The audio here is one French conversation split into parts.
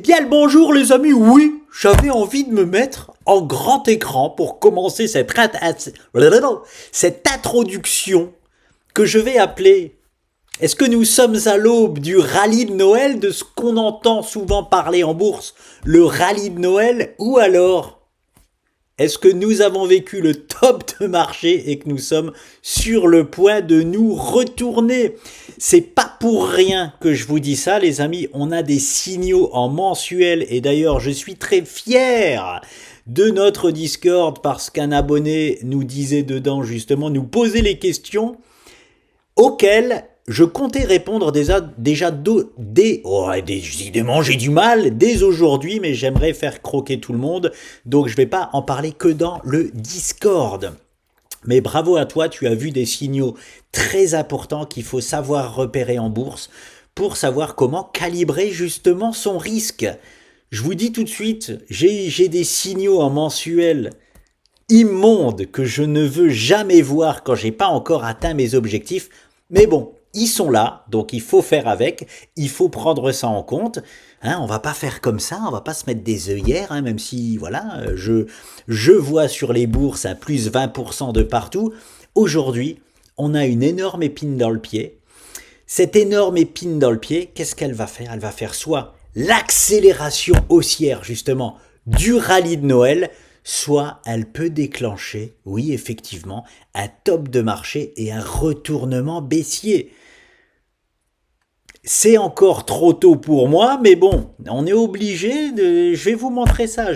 Bien le bonjour les amis, oui, j'avais envie de me mettre en grand écran pour commencer cette introduction que je vais appeler. Est-ce que nous sommes à l'aube du rallye de Noël, de ce qu'on entend souvent parler en bourse, le rallye de Noël, ou alors est-ce que nous avons vécu le top de marché et que nous sommes sur le point de nous retourner? C'est pas pour rien que je vous dis ça, les amis. On a des signaux en mensuel et d'ailleurs, je suis très fier de notre Discord parce qu'un abonné nous disait dedans justement, nous posait les questions auxquelles je comptais répondre décidément j'ai du mal dès aujourd'hui, mais j'aimerais faire croquer tout le monde, donc je vais pas en parler que dans le Discord. Mais bravo à toi, tu as vu des signaux très importants qu'il faut savoir repérer en bourse pour savoir comment calibrer justement son risque. Je vous dis tout de suite, j'ai des signaux en mensuel immondes que je ne veux jamais voir quand j'ai pas encore atteint mes objectifs, mais bon, ils sont là, donc il faut faire avec, il faut prendre ça en compte. On va pas faire comme ça, on va pas se mettre des œillères, même si voilà, je vois sur les bourses à plus 20% de partout. Aujourd'hui, on a une énorme épine dans le pied. Cette énorme épine dans le pied, qu'est-ce qu'elle va faire? Elle va faire soit l'accélération haussière justement du rallye de Noël, soit elle peut déclencher, oui effectivement, un top de marché et un retournement baissier. C'est encore trop tôt pour moi, mais bon, on est obligé de... Je vais vous montrer ça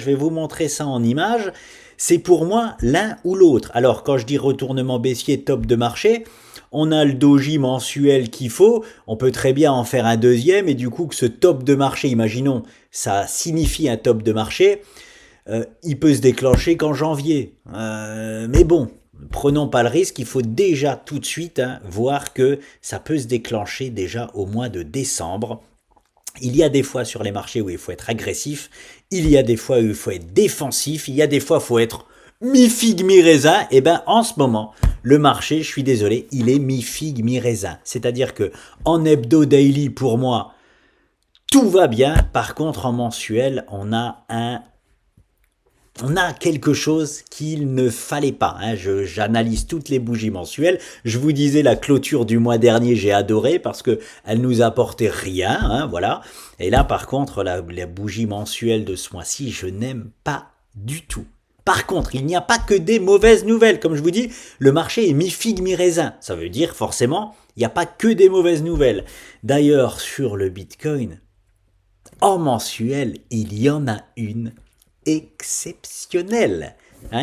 en image. C'est pour moi l'un ou l'autre. Alors, quand je dis retournement baissier, top de marché, on a le doji mensuel qu'il faut. On peut très bien en faire un deuxième et du coup que ce top de marché, imaginons, ça signifie un top de marché, il peut se déclencher qu'en janvier. Mais bon, prenons pas le risque, il faut déjà tout de suite voir que ça peut se déclencher déjà au mois de décembre. Il y a des fois sur les marchés où il faut être agressif, il y a des fois où il faut être défensif, il y a des fois où il faut être mi-figue, mi-raisin. Et ben en ce moment, le marché, je suis désolé, il est mi-figue, mi-raisin. C'est-à-dire que en hebdo daily, pour moi, tout va bien. Par contre, en mensuel, on a quelque chose qu'il ne fallait pas. J'analyse toutes les bougies mensuelles. Je vous disais la clôture du mois dernier, j'ai adoré parce que elle nous apportait rien, voilà. Et là, par contre, la bougie mensuelle de ce mois-ci, je n'aime pas du tout. Par contre, il n'y a pas que des mauvaises nouvelles. Comme je vous dis, le marché est mi-figue, mi-raisin. Ça veut dire forcément, il n'y a pas que des mauvaises nouvelles. D'ailleurs, sur le Bitcoin, en mensuel, il y en a une exceptionnelle,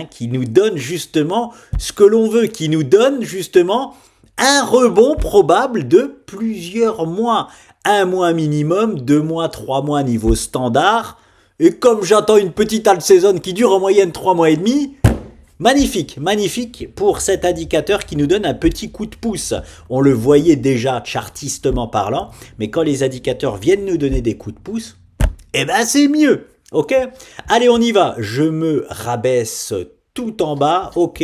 qui nous donne justement ce que l'on veut, qui nous donne justement un rebond probable de plusieurs mois. Un mois minimum, 2 mois, 3 mois niveau standard. Et comme j'attends une petite halte saison qui dure en moyenne 3 mois et demi, magnifique pour cet indicateur qui nous donne un petit coup de pouce. On le voyait déjà chartistement parlant, mais quand les indicateurs viennent nous donner des coups de pouce, eh ben c'est mieux. Ok, allez on y va, je me rabaisse tout en bas, ok,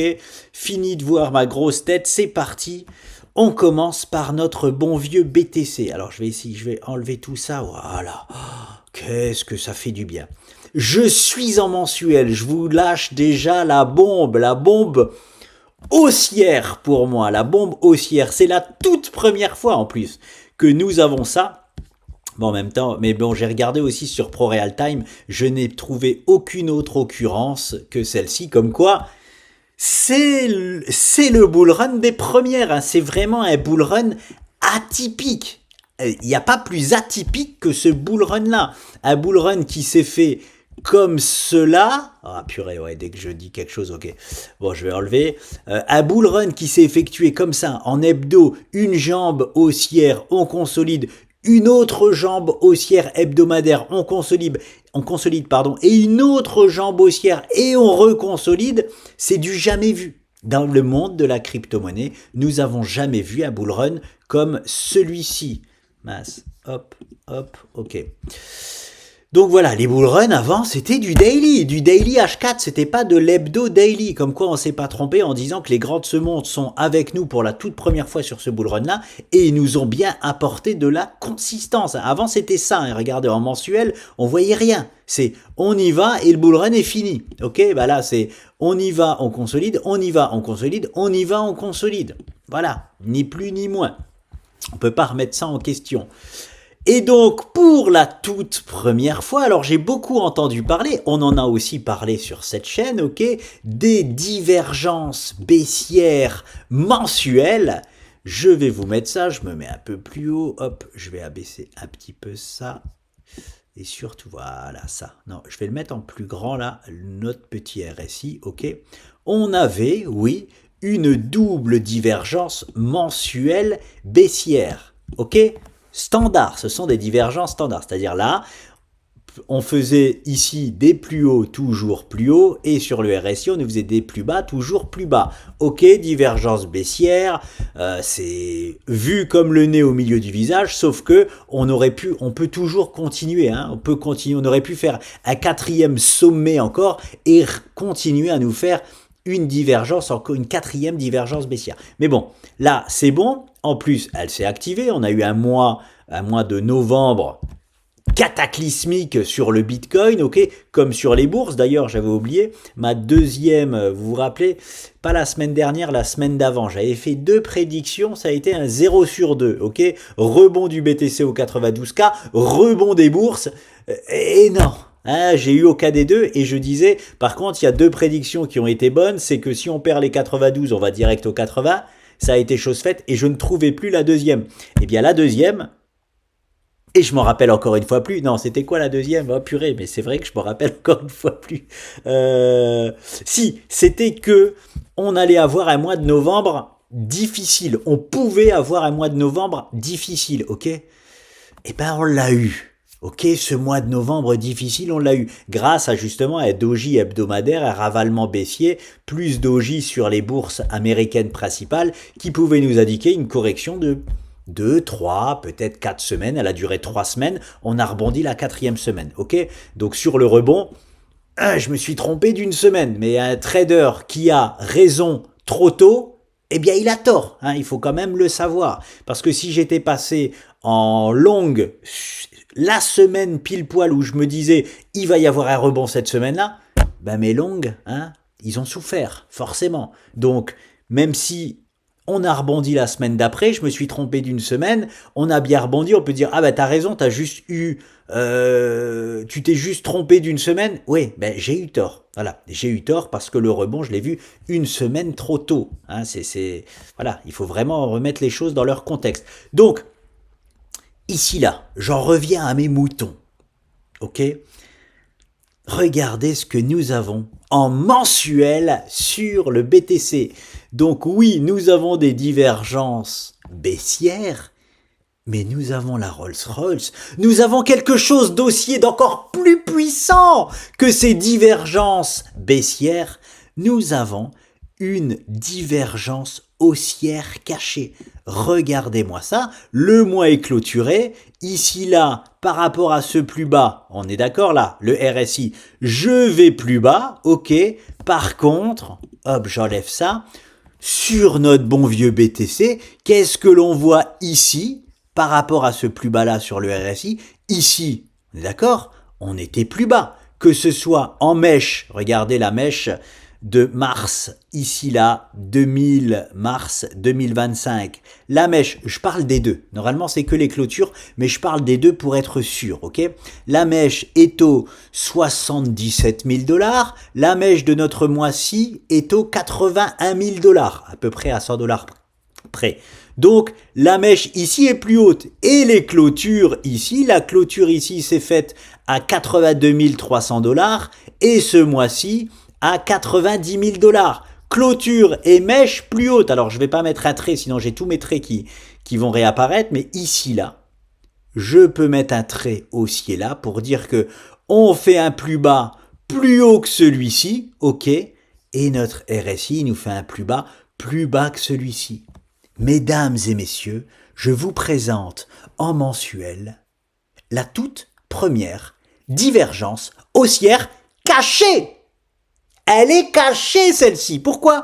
fini de voir ma grosse tête, c'est parti, on commence par notre bon vieux BTC. Alors je vais enlever tout ça, voilà, qu'est-ce que ça fait du bien. Je suis en mensuel, je vous lâche déjà la bombe haussière pour moi, la bombe haussière, c'est la toute première fois en plus que nous avons ça. Bon, en même temps, mais bon, j'ai regardé aussi sur ProRealTime, je n'ai trouvé aucune autre occurrence que celle-ci, comme quoi c'est le bull run des premières, c'est vraiment un bull run atypique. Il n'y a pas plus atypique que ce bull run-là. Un bull run qui s'est fait comme cela. Ah purée, ouais, dès que je dis quelque chose, ok. Bon, je vais enlever. Un bull run qui s'est effectué comme ça, en hebdo, une jambe haussière, on consolide, une autre jambe haussière hebdomadaire, on consolide, et une autre jambe haussière et on reconsolide, c'est du jamais vu. Dans le monde de la crypto-monnaie, nous avons jamais vu un bull run comme celui-ci. Masse, hop, ok. Donc voilà, les bull runs avant, c'était du daily H4, c'était pas de l'hebdo daily. Comme quoi, on s'est pas trompé en disant que les grands se montrent sont avec nous pour la toute première fois sur ce bull run là et ils nous ont bien apporté de la consistance. Avant, c'était ça. Hein. Regardez, en mensuel, on voyait rien. C'est on y va et le bull run est fini. Ok, bah là, c'est on y va, on consolide, on y va, on consolide, on y va, on consolide. Voilà, ni plus ni moins. On peut pas remettre ça en question. Et donc, pour la toute première fois, alors j'ai beaucoup entendu parler, on en a aussi parlé sur cette chaîne, ok, des divergences baissières mensuelles. Je vais vous mettre ça, je me mets un peu plus haut, hop, je vais abaisser un petit peu ça. Et surtout, voilà, ça. Non, je vais le mettre en plus grand là, notre petit RSI, ok. On avait, oui, une double divergence mensuelle baissière, ok. Standard, ce sont des divergences standards, c'est-à-dire là, on faisait ici des plus hauts, toujours plus hauts, et sur le RSI, on faisait des plus bas, toujours plus bas. Ok, divergence baissière, c'est vu comme le nez au milieu du visage, sauf que on peut toujours continuer, hein, on aurait pu faire un 4e sommet encore et continuer à nous faire une divergence, encore une 4e divergence baissière. Mais bon, là, c'est bon. En plus, elle s'est activée. On a eu un mois de novembre cataclysmique sur le Bitcoin, ok, comme sur les bourses. D'ailleurs, j'avais oublié ma deuxième, vous vous rappelez, pas la semaine dernière, la semaine d'avant, j'avais fait 2 prédictions, ça a été un 0 sur 2, ok, rebond du BTC au 92K, rebond des bourses, et non. Hein, j'ai eu au cas des deux et je disais, par contre, il y a 2 prédictions qui ont été bonnes, c'est que si on perd les 92, on va direct au 80, ça a été chose faite et je ne trouvais plus la deuxième. Eh bien la deuxième, et je m'en rappelle encore une fois plus, non c'était quoi la deuxième? Oh purée, mais c'est vrai que je m'en rappelle encore une fois plus. Si, c'était que on allait avoir un mois de novembre difficile, on pouvait avoir un mois de novembre difficile, ok? Eh ben on l'a eu. Ok, ce mois de novembre difficile, on l'a eu grâce à justement un doji hebdomadaire, un ravalement baissier, plus doji sur les bourses américaines principales qui pouvaient nous indiquer une correction de 2, 3, peut-être 4 semaines. Elle a duré 3 semaines, on a rebondi la 4e semaine. Ok, donc sur le rebond, je me suis trompé d'une semaine, mais un trader qui a raison trop tôt, eh bien il a tort, hein, il faut quand même le savoir. Parce que si j'étais passé en longue la semaine pile poil où je me disais il va y avoir un rebond cette semaine-là, ben mes longues, hein, ils ont souffert, forcément. Donc, même si on a rebondi la semaine d'après, je me suis trompé d'une semaine, on a bien rebondi, on peut dire ah ben t'as raison, t'as juste eu, tu t'es juste trompé d'une semaine. Oui, ben j'ai eu tort. Voilà, j'ai eu tort parce que le rebond, je l'ai vu une semaine trop tôt. Hein, voilà, il faut vraiment remettre les choses dans leur contexte. Donc, ici là, j'en reviens à mes moutons. Ok ? Regardez ce que nous avons en mensuel sur le BTC. Donc oui, nous avons des divergences baissières, mais nous avons la Rolls-Royce. Nous avons quelque chose d'aussi d'encore plus puissant que ces divergences baissières. Nous avons une divergence haussière cachée. Regardez-moi ça, le mois est clôturé, ici là, par rapport à ce plus bas, on est d'accord là, le RSI, je vais plus bas, ok, par contre, hop, j'enlève ça, sur notre bon vieux BTC, qu'est-ce que l'on voit ici, par rapport à ce plus bas là sur le RSI, ici, on est d'accord, on était plus bas, que ce soit en mèche, regardez la mèche, de mars, ici là, mars 2025. La mèche, je parle des deux. Normalement, c'est que les clôtures, mais je parle des deux pour être sûr, ok? La mèche est au 77 000 $. La mèche de notre mois-ci est au 81 000 $, à peu près à 100 $ près. Donc, la mèche ici est plus haute. Et les clôtures ici, la clôture ici s'est faite à 82 300 $. Et ce mois-ci, à 90 000 $. Clôture et mèche plus haute. Alors, je ne vais pas mettre un trait, sinon j'ai tous mes traits qui vont réapparaître. Mais ici, là, je peux mettre un trait haussier là pour dire que on fait un plus bas plus haut que celui-ci, ok, et notre RSI nous fait un plus bas que celui-ci. Mesdames et messieurs, je vous présente en mensuel la toute première divergence haussière cachée. Elle est cachée celle-ci. Pourquoi ?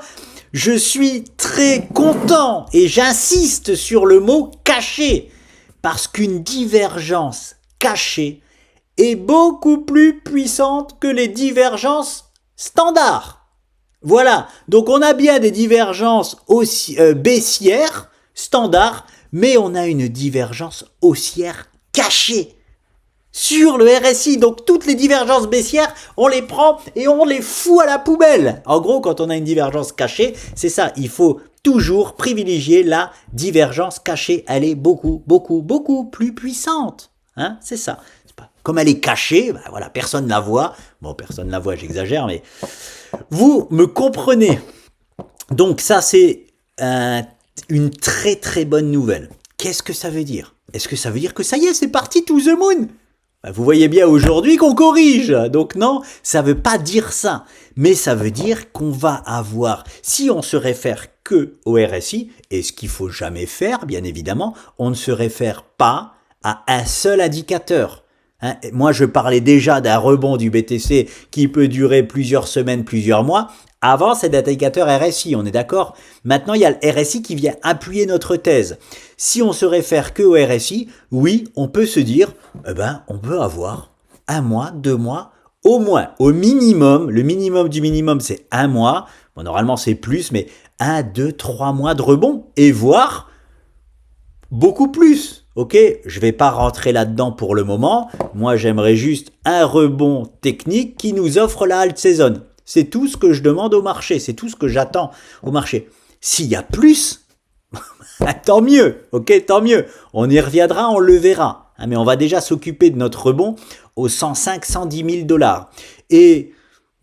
Je suis très content et j'insiste sur le mot caché. Parce qu'une divergence cachée est beaucoup plus puissante que les divergences standards. Voilà, donc on a bien des divergences baissières, standards, mais on a une divergence haussière cachée sur le RSI. Donc toutes les divergences baissières, on les prend et on les fout à la poubelle. En gros, quand on a une divergence cachée, c'est ça, il faut toujours privilégier la divergence cachée. Elle est beaucoup, beaucoup, beaucoup plus puissante. Hein, c'est ça. Comme elle est cachée, ben voilà, personne ne la voit. Bon, personne ne la voit, j'exagère, mais vous me comprenez. Donc ça, c'est une très très bonne nouvelle. Qu'est-ce que ça veut dire ? Est-ce que ça veut dire que ça y est, c'est parti to the moon ? Ben, vous voyez bien aujourd'hui qu'on corrige. Donc non, ça veut pas dire ça. Mais ça veut dire qu'on va avoir, si on se réfère que au RSI, et ce qu'il faut jamais faire, bien évidemment, on ne se réfère pas à un seul indicateur. Hein, moi, je parlais déjà d'un rebond du BTC qui peut durer plusieurs semaines, plusieurs mois. Avant, c'est l'indicateur RSI, on est d'accord ? Maintenant, il y a le RSI qui vient appuyer notre thèse. Si on se réfère que au RSI, oui, on peut se dire, on peut avoir 1 mois, 2 mois, au moins, au minimum, le minimum du minimum, c'est 1 mois. Bon, normalement, c'est plus, mais 1, 2, 3 mois de rebond et voire beaucoup plus. Ok, je vais pas rentrer là-dedans pour le moment. Moi, j'aimerais juste un rebond technique qui nous offre la halte saison. C'est tout ce que je demande au marché. C'est tout ce que j'attends au marché. S'il y a plus, tant mieux. Ok, tant mieux. On y reviendra, on le verra. Hein, mais on va déjà s'occuper de notre rebond aux 105, 110 000 $. Et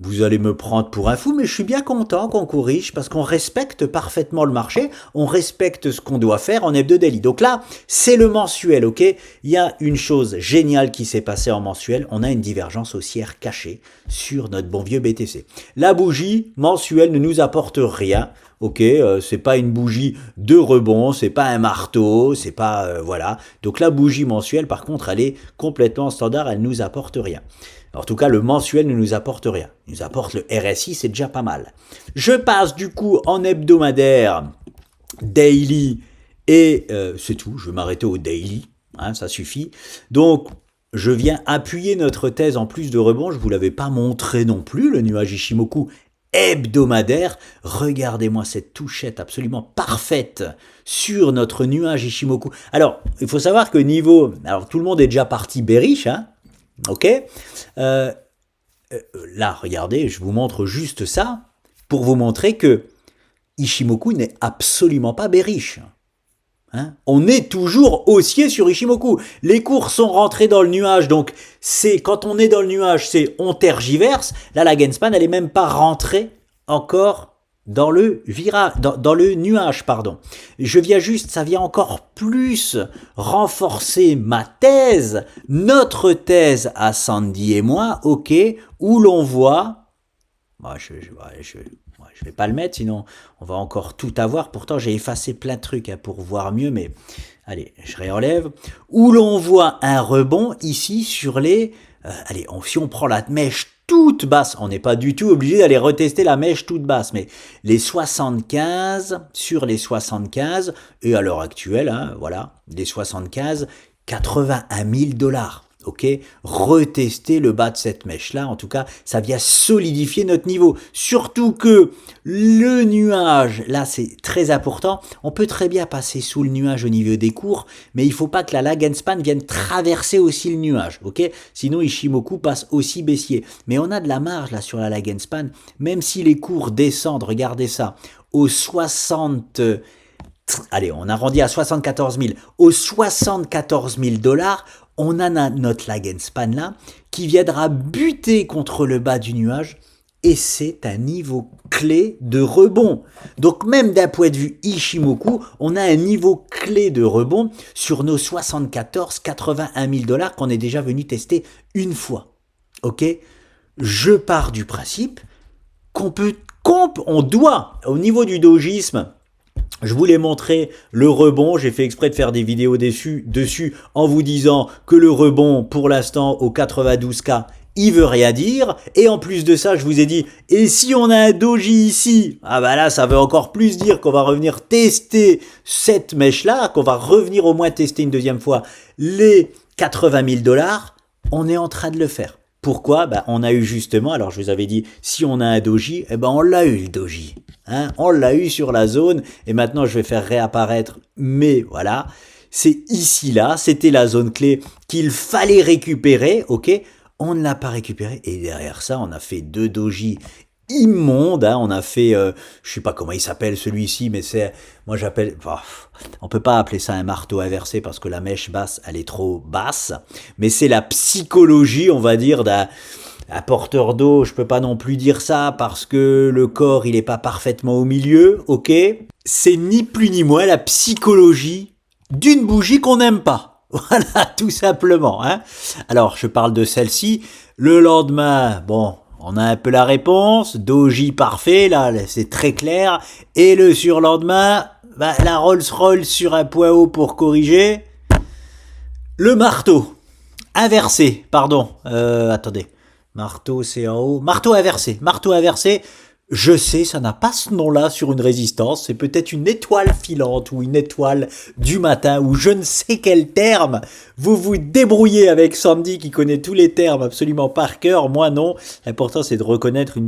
vous allez me prendre pour un fou, mais je suis bien content qu'on corrige parce qu'on respecte parfaitement le marché, on respecte ce qu'on doit faire en hebdo daily. Donc là, c'est le mensuel, ok ? Il y a une chose géniale qui s'est passée en mensuel, on a une divergence haussière cachée sur notre bon vieux BTC. La bougie mensuelle ne nous apporte rien, ok ? C'est pas une bougie de rebond, c'est pas un marteau, c'est pas voilà. Donc la bougie mensuelle, par contre, elle est complètement standard, elle nous apporte rien. En tout cas, le mensuel ne nous apporte rien. Il nous apporte le RSI, c'est déjà pas mal. Je passe du coup en hebdomadaire, daily, et c'est tout. Je vais m'arrêter au daily, hein, ça suffit. Donc, je viens appuyer notre thèse en plus de rebond. Je ne vous l'avais pas montré non plus, le nuage Ichimoku hebdomadaire. Regardez-moi cette touchette absolument parfaite sur notre nuage Ichimoku. Alors, il faut savoir que niveau... Alors, tout le monde est déjà parti bearish, hein. Ok, là, regardez, je vous montre juste ça pour vous montrer que Ichimoku n'est absolument pas bearish. Hein, on est toujours haussier sur Ichimoku. Les cours sont rentrés dans le nuage, donc c'est quand on est dans le nuage, c'est on tergiverse. Là, la Genspan, elle est même pas rentrée encore dans le dans le nuage, pardon. Je viens juste, ça vient encore plus renforcer ma thèse, notre thèse à Sandy et moi, ok, où l'on voit, je vais pas le mettre, sinon on va encore tout avoir. Pourtant, j'ai effacé plein de trucs pour voir mieux, mais allez, je réenlève. Où l'on voit un rebond ici sur les, si on prend la mèche toute basse, on n'est pas du tout obligé d'aller retester la mèche toute basse, mais les 75 sur les 75, et à l'heure actuelle, hein, voilà, les 75, 81 000 $. Ok, retester le bas de cette mèche-là, en tout cas, ça vient solidifier notre niveau. Surtout que le nuage, là, c'est très important. On peut très bien passer sous le nuage au niveau des cours, mais il ne faut pas que la lag span vienne traverser aussi le nuage. Ok, sinon Ichimoku passe aussi baissier. Mais on a de la marge là sur la lag span, même si les cours descendent, regardez ça, aux 60... Allez, on arrondit à 74 000. Aux 74 000 $, on a notre lag span là qui viendra buter contre le bas du nuage et c'est un niveau clé de rebond. Donc même d'un point de vue Ichimoku, on a un niveau clé de rebond sur nos 81 000 $ qu'on est déjà venu tester une fois. Ok ? Je pars du principe qu'on doit, au niveau du dojisme, Je voulais montrer le rebond, j'ai fait exprès de faire des vidéos dessus en vous disant que le rebond pour l'instant au 92K, il veut rien dire. Et en plus de ça, je vous ai dit, et si on a un doji ici, ah bah là ça veut encore plus dire qu'on va revenir tester cette mèche-là, qu'on va revenir au moins tester une deuxième fois les 80 000 $. On est en train de le faire. Pourquoi? Ben, on a eu justement, alors je vous avais dit, si on a un doji, eh ben on l'a eu le doji. Hein, on l'a eu sur la zone et maintenant je vais faire réapparaître, mais voilà, c'est ici là, c'était la zone clé qu'il fallait récupérer, ok, on ne l'a pas récupéré et derrière ça on a fait deux doji immondes, hein, on a fait, je sais pas comment il s'appelle celui-ci, mais c'est, moi j'appelle, on peut pas appeler ça un marteau inversé parce que la mèche basse elle est trop basse, mais c'est la psychologie on va dire d'un porteur d'eau, je peux pas non plus dire ça parce que le corps il est pas parfaitement au milieu, ok? C'est ni plus ni moins la psychologie d'une bougie qu'on n'aime pas. Voilà, tout simplement. Hein. Alors, je parle de celle-ci. Le lendemain, bon, on a un peu la réponse. Doji parfait, là, c'est très clair. Et le surlendemain, bah, la Rolls-Royce sur un point haut pour corriger. Le marteau. Inversé, pardon. Attendez. Marteau, c'est en haut. Marteau inversé. Marteau inversé. Je sais, ça n'a pas ce nom-là sur une résistance. C'est peut-être une étoile filante ou une étoile du matin ou je ne sais quel terme. Vous vous débrouillez avec Sandy qui connaît tous les termes absolument par cœur. Moi, non. L'important, c'est de reconnaître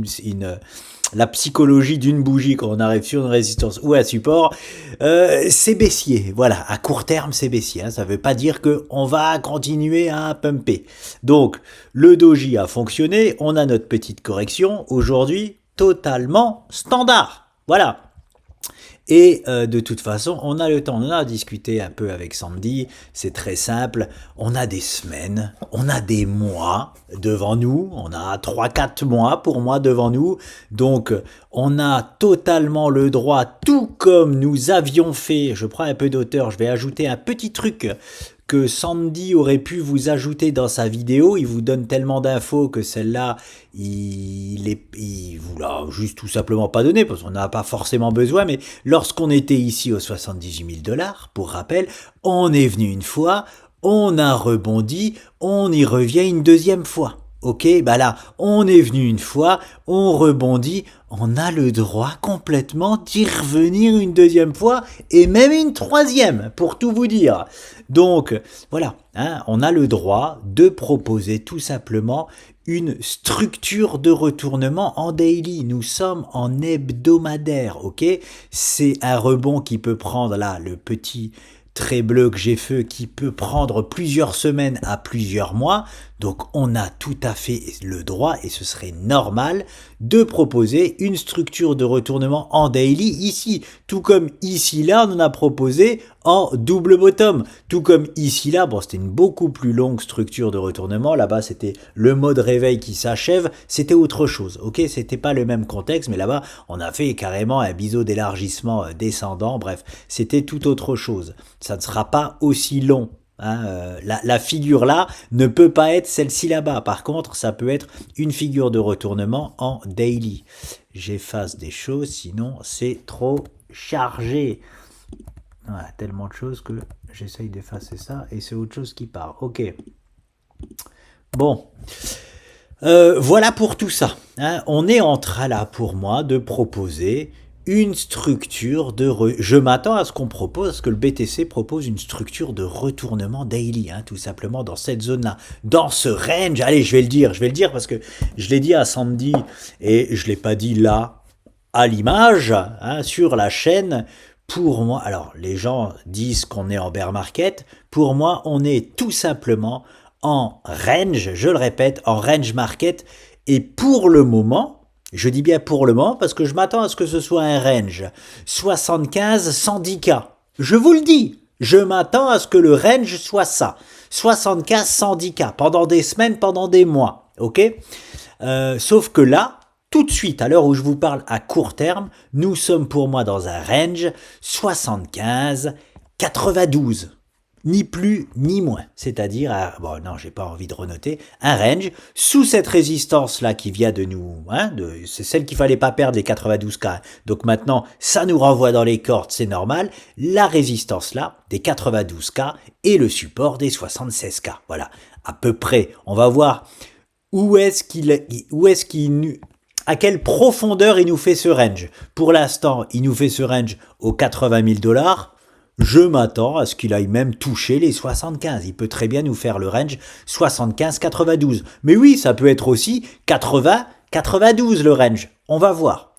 la psychologie d'une bougie quand on arrive sur une résistance ou un support. C'est baissier. Voilà. À court terme, c'est baissier. Hein. Ça ne veut pas dire qu'on va continuer à pumper. Donc, le doji a fonctionné. On a notre petite correction. Aujourd'hui, totalement standard. Voilà. Et de toute façon, on a le temps, on a discuté un peu avec Sandy, c'est très simple, on a des semaines, on a des mois devant nous, on a 3-4 mois pour moi devant nous, donc on a totalement le droit, tout comme nous avions fait, je prends un peu d'auteur, je vais ajouter un petit truc que Sandy aurait pu vous ajouter dans sa vidéo, il vous donne tellement d'infos que celle-là, il vous l'a juste tout simplement pas donné, parce qu'on n'a pas forcément besoin, mais lorsqu'on était ici aux 78 000 $, pour rappel, on est venu une fois, on a rebondi, on y revient une deuxième fois. Ok, bah là, on est venu une fois, on rebondit, on a le droit complètement d'y revenir une deuxième fois et même une troisième, pour tout vous dire. Donc, voilà, hein, on a le droit de proposer tout simplement une structure de retournement en daily. Nous sommes en hebdomadaire, ok? C'est un rebond qui peut prendre là le petit trait bleu que j'ai fait qui peut prendre plusieurs semaines à plusieurs mois. Donc on a tout à fait le droit et ce serait normal de proposer une structure de retournement en daily ici. Tout comme ici là on en a proposé en double bottom. Tout comme ici là, bon c'était une beaucoup plus longue structure de retournement. Là-bas c'était le mode réveil qui s'achève. C'était autre chose. Ok, c'était pas le même contexte mais là-bas on a fait carrément un biseau d'élargissement descendant. Bref, c'était tout autre chose. Ça ne sera pas aussi long. Hein, la figure là ne peut pas être celle-ci là-bas. Par contre, ça peut être une figure de retournement en daily. J'efface des choses, sinon c'est trop chargé. Voilà, tellement de choses que j'essaye d'effacer ça et c'est autre chose qui part. Ok. Bon. Voilà pour tout ça. Hein. On est en train là pour moi de proposer une structure de... Je m'attends à ce qu'on propose, à ce que le BTC propose une structure de retournement daily, hein, tout simplement dans cette zone-là, dans ce range. Allez, je vais le dire parce que je l'ai dit à Sandy et je ne l'ai pas dit là à l'image, hein, sur la chaîne. Pour moi, alors les gens disent qu'on est en bear market, pour moi on est tout simplement en range, je le répète, en range market et pour le moment, je dis bien pour le moment parce que je m'attends à ce que ce soit un range 75-110K. Je vous le dis, je m'attends à ce que le range soit ça. 75-110K pendant des semaines, pendant des mois. Ok, sauf que là, tout de suite, à l'heure où je vous parle à court terme, nous sommes pour moi dans un range 75-92. ni plus ni moins, c'est-à-dire, bon non, j'ai pas envie de renoter, un range sous cette résistance-là qui vient de nous, c'est celle qu'il fallait pas perdre, les 92K. Donc maintenant, ça nous renvoie dans les cordes, c'est normal. La résistance-là, des 92K et le support des 76K. Voilà, à peu près. On va voir à quelle profondeur il nous fait ce range. Pour l'instant, il nous fait ce range aux 80 000 $. Je m'attends à ce qu'il aille même toucher les 75. Il peut très bien nous faire le range 75-92. Mais oui, ça peut être aussi 80-92 le range. On va voir.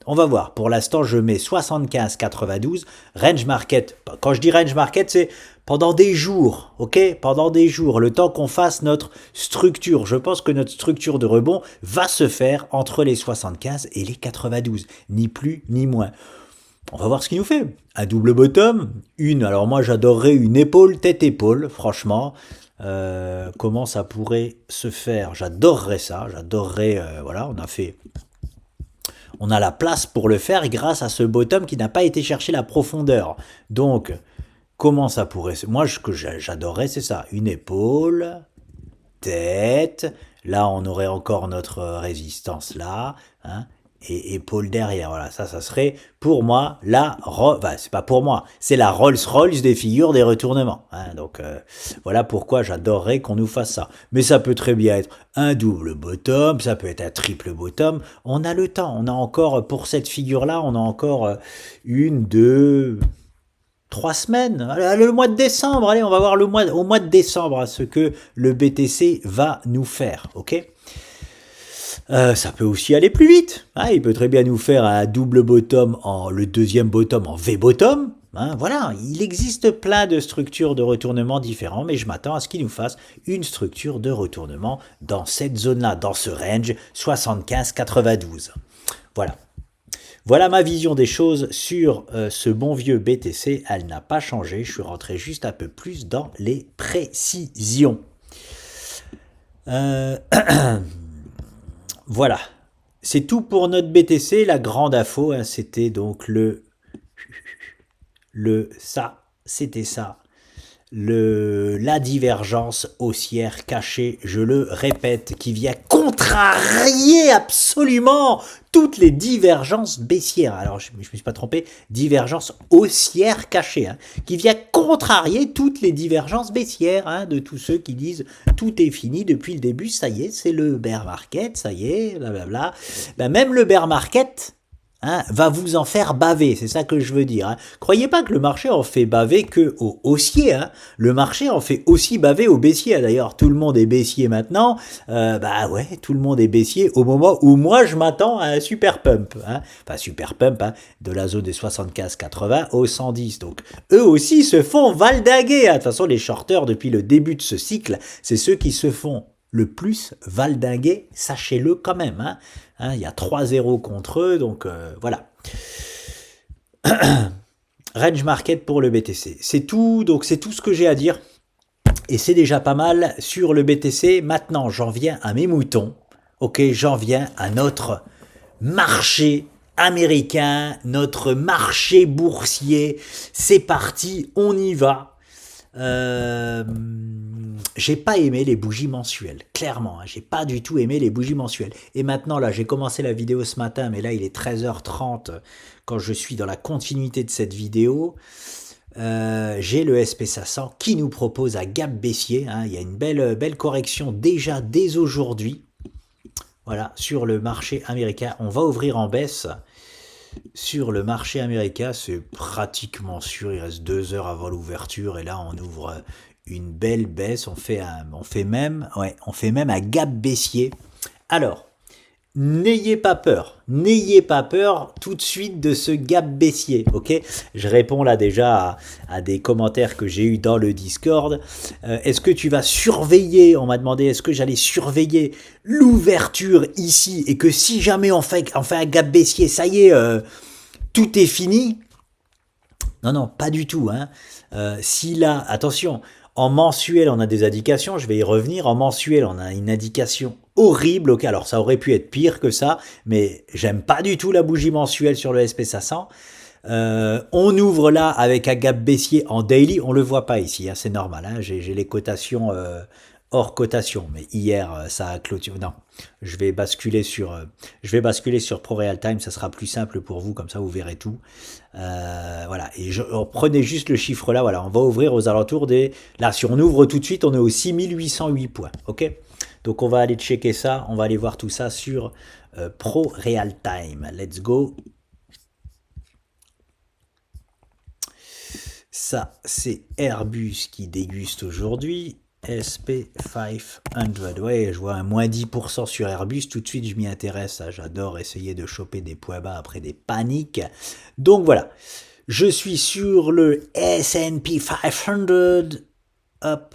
Pour l'instant, je mets 75-92. Range market. Quand je dis range market, c'est pendant des jours. Ok, pendant des jours. Le temps qu'on fasse notre structure. Je pense que notre structure de rebond va se faire entre les 75 et les 92. Ni plus ni moins. On va voir ce qu'il nous fait. Un double bottom, alors moi j'adorerais une épaule, tête-épaule, franchement. Comment ça pourrait se faire? J'adorerais ça, voilà, on a la place pour le faire grâce à ce bottom qui n'a pas été chercher la profondeur. Donc, comment ça pourrait se... Moi, ce que j'adorerais, c'est ça, une épaule, tête, là on aurait encore notre résistance là, et épaule derrière, voilà, ça serait pour moi c'est pas pour moi, c'est la Rolls-Royce des figures des retournements, donc voilà pourquoi j'adorerais qu'on nous fasse ça. Mais ça peut très bien être un double bottom, ça peut être un triple bottom, on a le temps, on a encore, pour cette figure-là, on a encore 1, 2, 3 semaines, le mois de décembre, allez, on va voir au mois de décembre ce que le BTC va nous faire, ok? Ça peut aussi aller plus vite. Il peut très bien nous faire un double bottom le deuxième bottom en V-bottom. Voilà, il existe plein de structures de retournement différents, mais je m'attends à ce qu'il nous fasse une structure de retournement dans cette zone-là, dans ce range 75-92. Voilà. Voilà ma vision des choses sur ce bon vieux BTC. Elle n'a pas changé. Je suis rentré juste un peu plus dans les précisions. Voilà, c'est tout pour notre BTC, la grande info, c'était donc la divergence haussière cachée, je le répète, qui vient contrarier absolument toutes les divergences baissières. Alors, je ne me suis pas trompé, divergence haussière cachée, qui vient contrarier toutes les divergences baissières de tous ceux qui disent tout est fini depuis le début, ça y est, c'est le bear market, ça y est, blablabla. Même le bear market... va vous en faire baver, c'est ça que je veux dire. Croyez pas que le marché en fait baver que aux haussiers, le marché en fait aussi baver aux baissiers. D'ailleurs, tout le monde est baissier maintenant. Ouais, tout le monde est baissier au moment où moi je m'attends à un super pump, enfin super pump, de la zone des 75-80 au 110. Donc eux aussi se font valdinguer. De toute façon, les shorteurs depuis le début de ce cycle, c'est ceux qui se font le plus valdinguer, sachez-le quand même. Il y a 3-0 contre eux, donc voilà. Range market pour le BTC. C'est tout, donc c'est tout ce que j'ai à dire. Et c'est déjà pas mal sur le BTC. Maintenant, j'en viens à mes moutons. Ok, j'en viens à notre marché américain, notre marché boursier. C'est parti, on y va. J'ai pas aimé les bougies mensuelles, clairement, j'ai pas du tout aimé les bougies mensuelles. Et maintenant là, j'ai commencé la vidéo ce matin, mais là il est 13h30 quand je suis dans la continuité de cette vidéo. J'ai le SP500 qui nous propose à gap baissier, il y a une belle correction déjà dès aujourd'hui. Voilà, sur le marché américain, on va ouvrir en baisse. Sur le marché américain, c'est pratiquement sûr, il reste 2 heures avant l'ouverture et là on ouvre une belle baisse, on fait même un gap baissier. Alors, n'ayez pas peur tout de suite de ce gap baissier, ok? Je réponds là déjà à des commentaires que j'ai eu dans le Discord. Est-ce que tu vas surveiller, on m'a demandé, est-ce que j'allais surveiller l'ouverture ici et que si jamais on fait un gap baissier, ça y est, tout est fini? Non, pas du tout. Si là, attention, en mensuel, on a des indications, je vais y revenir. En mensuel, on a une indication horrible. Ok, alors ça aurait pu être pire que ça, mais j'aime pas du tout la bougie mensuelle sur le SP500. On ouvre là avec un gap baissier en daily, on le voit pas ici, hein, c'est normal, hein, j'ai les cotations hors cotation, mais hier ça a clôturé. Non, je vais basculer sur Pro Real Time, ça sera plus simple pour vous, comme ça vous verrez tout. Voilà, et prenez juste le chiffre là, voilà, on va ouvrir aux alentours des... Là, si on ouvre tout de suite, on est aux 6808 points, ok? Donc on va aller checker ça, on va aller voir tout ça sur Pro Real Time. Let's go. Ça, c'est Airbus qui déguste aujourd'hui. SP500. Ouais, je vois un moins 10% sur Airbus. Tout de suite, je m'y intéresse. J'adore essayer de choper des points bas après des paniques. Donc voilà. Je suis sur le S&P 500. Hop.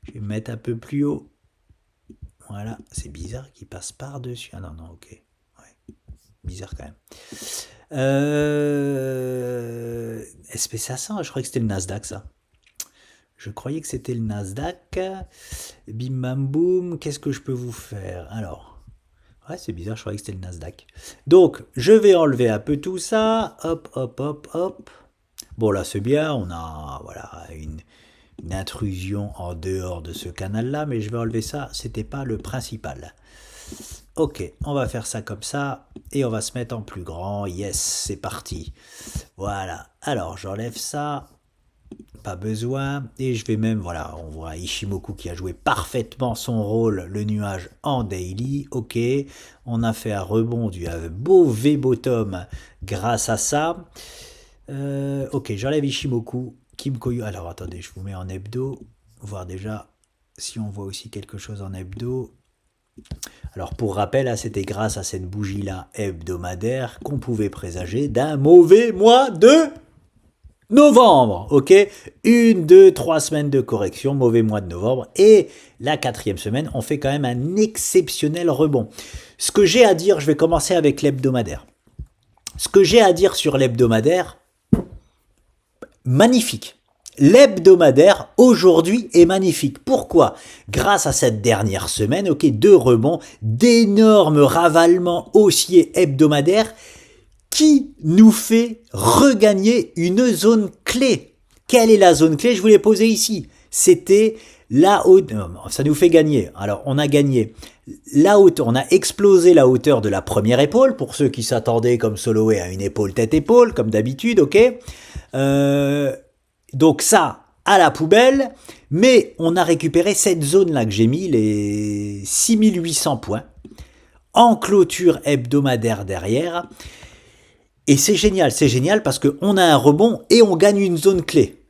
Je vais me mettre un peu plus haut. Voilà. C'est bizarre qu'il passe par-dessus. Ah non, non, ok. Ouais. Bizarre quand même. SP500, je croyais que c'était le Nasdaq, ça. Je croyais que c'était le Nasdaq. Bim bam boum, qu'est-ce que je peux vous faire? Alors, ouais, c'est bizarre, je croyais que c'était le Nasdaq. Donc, je vais enlever un peu tout ça. Hop, hop, hop, hop. Bon, là, c'est bien, on a voilà, une intrusion en dehors de ce canal-là, mais je vais enlever ça, c'était pas le principal. Ok, on va faire ça comme ça, et on va se mettre en plus grand. Yes, c'est parti. Voilà, alors j'enlève ça, pas besoin, et je vais même, voilà, on voit Ishimoku qui a joué parfaitement son rôle, le nuage en daily. Ok, on a fait un rebond du beau V-bottom grâce à ça. Ok, j'enlève Ishimoku, Kim Koyu. Alors attendez, je vous mets en hebdo, voir déjà si on voit aussi quelque chose en hebdo. Alors pour rappel, c'était grâce à cette bougie-là hebdomadaire qu'on pouvait présager d'un mauvais mois de novembre. Ok, 1, 2, 3 semaines de correction, mauvais mois de novembre. Et la 4e semaine, on fait quand même un exceptionnel rebond. Ce que j'ai à dire, je vais commencer avec l'hebdomadaire. Ce que j'ai à dire sur l'hebdomadaire, magnifique. L'hebdomadaire aujourd'hui est magnifique. Pourquoi? Grâce à cette dernière semaine, ok, de rebonds, d'énormes ravalements haussiers hebdomadaires qui nous fait regagner une zone clé. Quelle est la zone clé? Je vous l'ai posée ici. C'était la hauteur. Ça nous fait gagner. Alors, on a gagné la hauteur. On a explosé la hauteur de la première épaule. Pour ceux qui s'attendaient comme Soloway à une épaule tête-épaule, comme d'habitude, ok. Donc ça, à la poubelle, mais on a récupéré cette zone-là que j'ai mis, les 6800 points, en clôture hebdomadaire derrière. Et c'est génial parce qu'on a un rebond et on gagne une zone clé.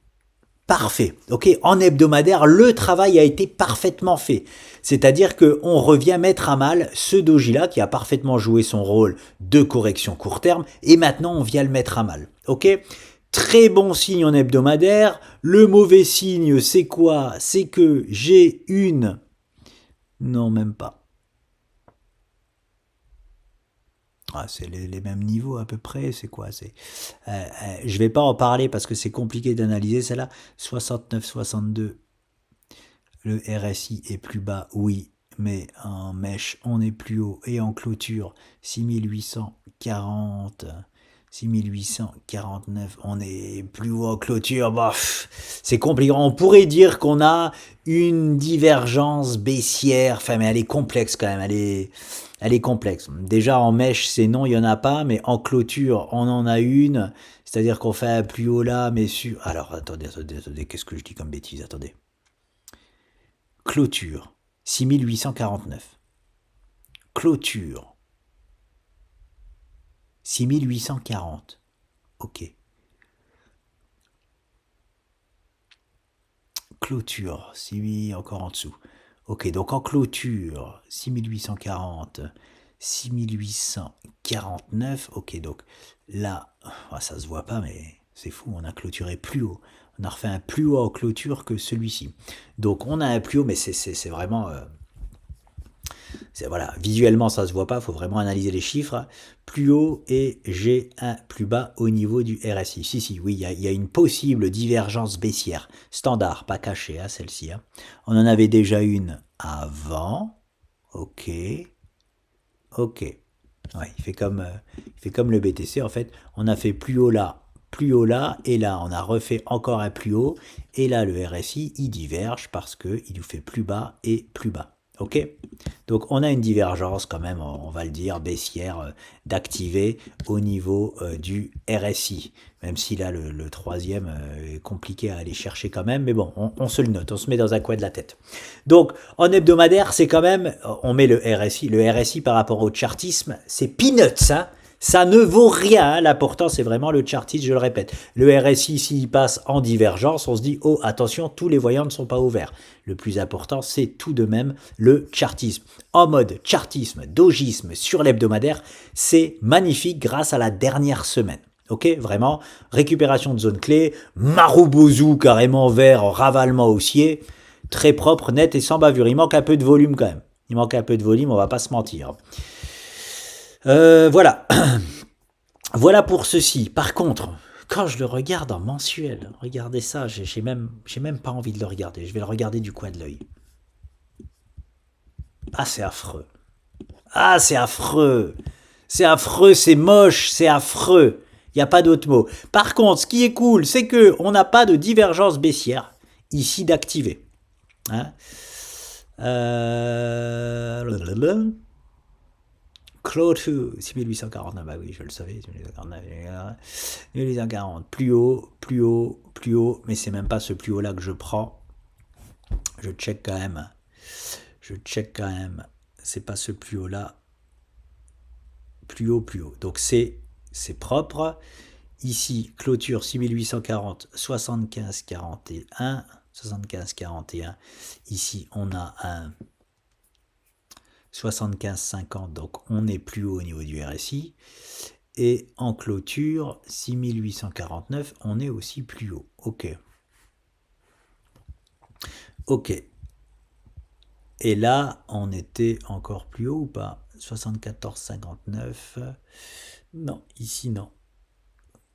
Parfait, ok. En hebdomadaire, le travail a été parfaitement fait. C'est-à-dire qu'on revient mettre à mal ce doji-là qui a parfaitement joué son rôle de correction court terme et maintenant on vient le mettre à mal, ok. Très bon signe en hebdomadaire. Le mauvais signe, c'est quoi? C'est que j'ai une... Non, même pas. Ah, c'est les mêmes niveaux à peu près. C'est quoi? Je vais pas en parler parce que c'est compliqué d'analyser celle-là. 69, 62. Le RSI est plus bas, oui. Mais en mèche, on est plus haut. Et en clôture, 6840... 6849, on est plus haut en clôture, bah, c'est compliqué. On pourrait dire qu'on a une divergence baissière, enfin, mais elle est complexe quand même, elle est complexe. Déjà en mèche, c'est non, il n'y en a pas, mais en clôture, on en a une, c'est-à-dire qu'on fait un plus haut là, mais sur... Alors, attendez, qu'est-ce que je dis comme bêtise, attendez. Clôture, 6849. Clôture. 6840. Ok. Clôture, 6000, encore en dessous. Ok, donc en clôture, 6840, 6849. Ok, donc là, ça se voit pas, mais c'est fou, on a clôturé plus haut. On a refait un plus haut en clôture que celui-ci. Donc on a un plus haut, mais c'est vraiment... voilà, visuellement ça se voit pas, il faut vraiment analyser les chiffres. Plus haut et j'ai un plus bas au niveau du RSI. Si, oui, il y a une possible divergence baissière. Standard, pas cachée, hein, celle-ci. Hein. On en avait déjà une avant. Ok. Ouais, il fait comme le BTC en fait. On a fait plus haut là, et là on a refait encore un plus haut, et là le RSI il diverge parce que il nous fait plus bas et plus bas. Ok? Donc on a une divergence quand même, on va le dire, baissière d'activer au niveau du RSI. Même si là le troisième est compliqué à aller chercher quand même, mais bon, on se le note, on se met dans un coin de la tête. Donc en hebdomadaire, c'est quand même, on met le RSI par rapport au chartisme, c'est peanuts, hein. Ça ne vaut rien, hein. L'important c'est vraiment le chartisme, je le répète. Le RSI, s'il passe en divergence, on se dit, oh attention, tous les voyants ne sont pas ouverts. Le plus important, c'est tout de même le chartisme. En mode chartisme, dogisme sur l'hebdomadaire, c'est magnifique grâce à la dernière semaine. Ok, vraiment, récupération de zone clé, marobozu carrément vert, ravalement haussier, très propre, net et sans bavure. Il manque un peu de volume quand même. Il manque un peu de volume, on va pas se mentir. Voilà. Voilà pour ceci. Par contre, quand je le regarde en mensuel, regardez ça, j'ai même pas envie de le regarder. Je vais le regarder du coin de l'œil. Ah, c'est affreux. Ah, c'est affreux. C'est affreux, c'est moche, c'est affreux. Il n'y a pas d'autre mot. Par contre, ce qui est cool, c'est que on n'a pas de divergence baissière ici d'activer. Hein, Clôture, 6849, bah oui, je le savais, 1840, plus haut, plus haut, plus haut, mais c'est même pas ce plus haut là que je prends. Je check quand même. C'est pas ce plus haut là. Plus haut, plus haut. Donc c'est propre. Ici, clôture 6840, 7541, 7541. Ici, on a un 75,50, donc on est plus haut au niveau du RSI. Et en clôture, 6849, on est aussi plus haut. Ok. Ok. Et là, on était encore plus haut ou pas? 74,59. Non, ici non.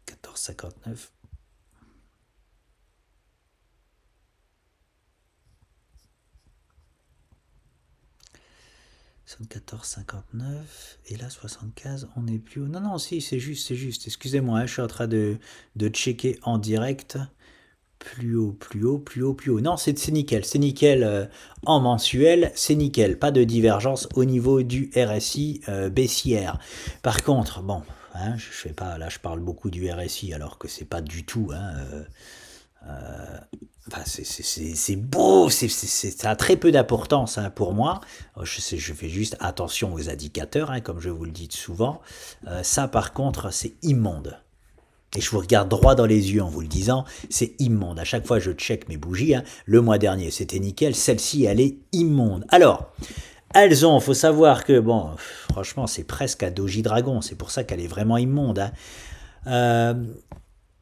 14,59. 74,59 et là 75, on est plus haut. Non, non, si, c'est juste. Excusez-moi, hein, je suis en train de checker en direct. Plus haut, plus haut, plus haut, plus haut. Non, c'est nickel, en mensuel, c'est nickel. Pas de divergence au niveau du RSI baissière. Par contre, bon, hein, je fais pas, là je parle beaucoup du RSI alors que c'est pas du tout. Hein, enfin, c'est beau, ça a très peu d'importance hein, pour moi. Je fais juste attention aux indicateurs, hein, comme je vous le dis souvent. Ça, par contre, c'est immonde. Et je vous regarde droit dans les yeux en vous le disant, c'est immonde. À chaque fois, je check mes bougies. Hein. Le mois dernier, c'était nickel. Celle-ci, elle est immonde. Alors, faut savoir que, bon, franchement, c'est presque à Doji Dragon. C'est pour ça qu'elle est vraiment immonde. Hein.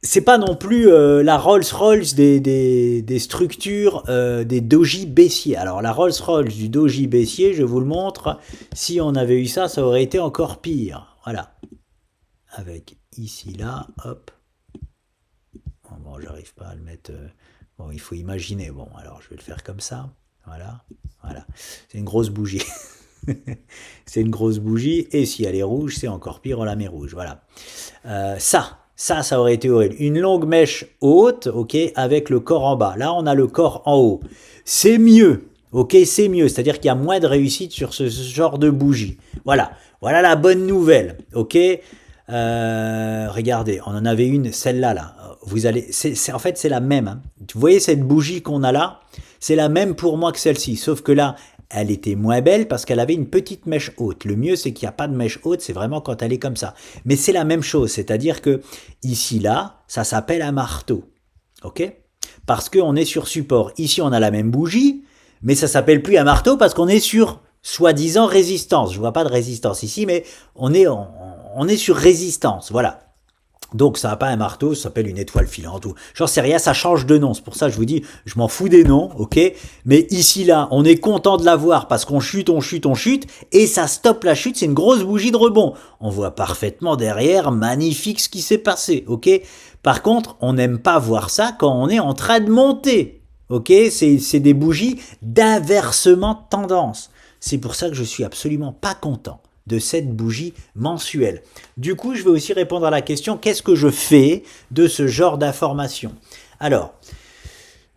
C'est pas non plus la Rolls-Royce des structures des doji baissiers. Alors la Rolls-Royce du doji baissier, je vous le montre, si on avait eu ça, ça aurait été encore pire. Voilà. Avec ici, là, hop. Bon, j'arrive pas à le mettre... bon, il faut imaginer. Bon, alors je vais le faire comme ça. Voilà. C'est une grosse bougie. C'est une grosse bougie. Et si elle est rouge, c'est encore pire, on la met rouge. Voilà. Ça aurait été horrible. Une longue mèche haute, ok, avec le corps en bas. Là, on a le corps en haut. C'est mieux, ok, c'est mieux. C'est-à-dire qu'il y a moins de réussite sur ce genre de bougie. Voilà la bonne nouvelle, ok. Regardez, on en avait une, celle-là, là. Vous allez, en fait, c'est la même. Hein. Vous voyez cette bougie qu'on a là? C'est la même pour moi que celle-ci, sauf que là, elle était moins belle parce qu'elle avait une petite mèche haute. Le mieux, c'est qu'il n'y a pas de mèche haute, c'est vraiment quand elle est comme ça. Mais c'est la même chose, c'est-à-dire que ici, là, ça s'appelle un marteau. Ok? Parce qu'on est sur support. Ici, on a la même bougie, mais ça s'appelle plus un marteau parce qu'on est sur soi-disant résistance. Je vois pas de résistance ici, mais on est sur résistance. Voilà. Donc ça n'a pas un marteau, ça s'appelle une étoile filante ou j'en sais rien, ça change de nom. C'est pour ça que je vous dis, je m'en fous des noms, ok. Mais ici là, on est content de l'avoir parce qu'on chute et ça stoppe la chute. C'est une grosse bougie de rebond. On voit parfaitement derrière, magnifique ce qui s'est passé, ok. Par contre, on n'aime pas voir ça quand on est en train de monter, ok. C'est des bougies d'inversement de tendance. C'est pour ça que je suis absolument pas content de cette bougie mensuelle. Du coup, je vais aussi répondre à la question, qu'est-ce que je fais de ce genre d'informations? Alors,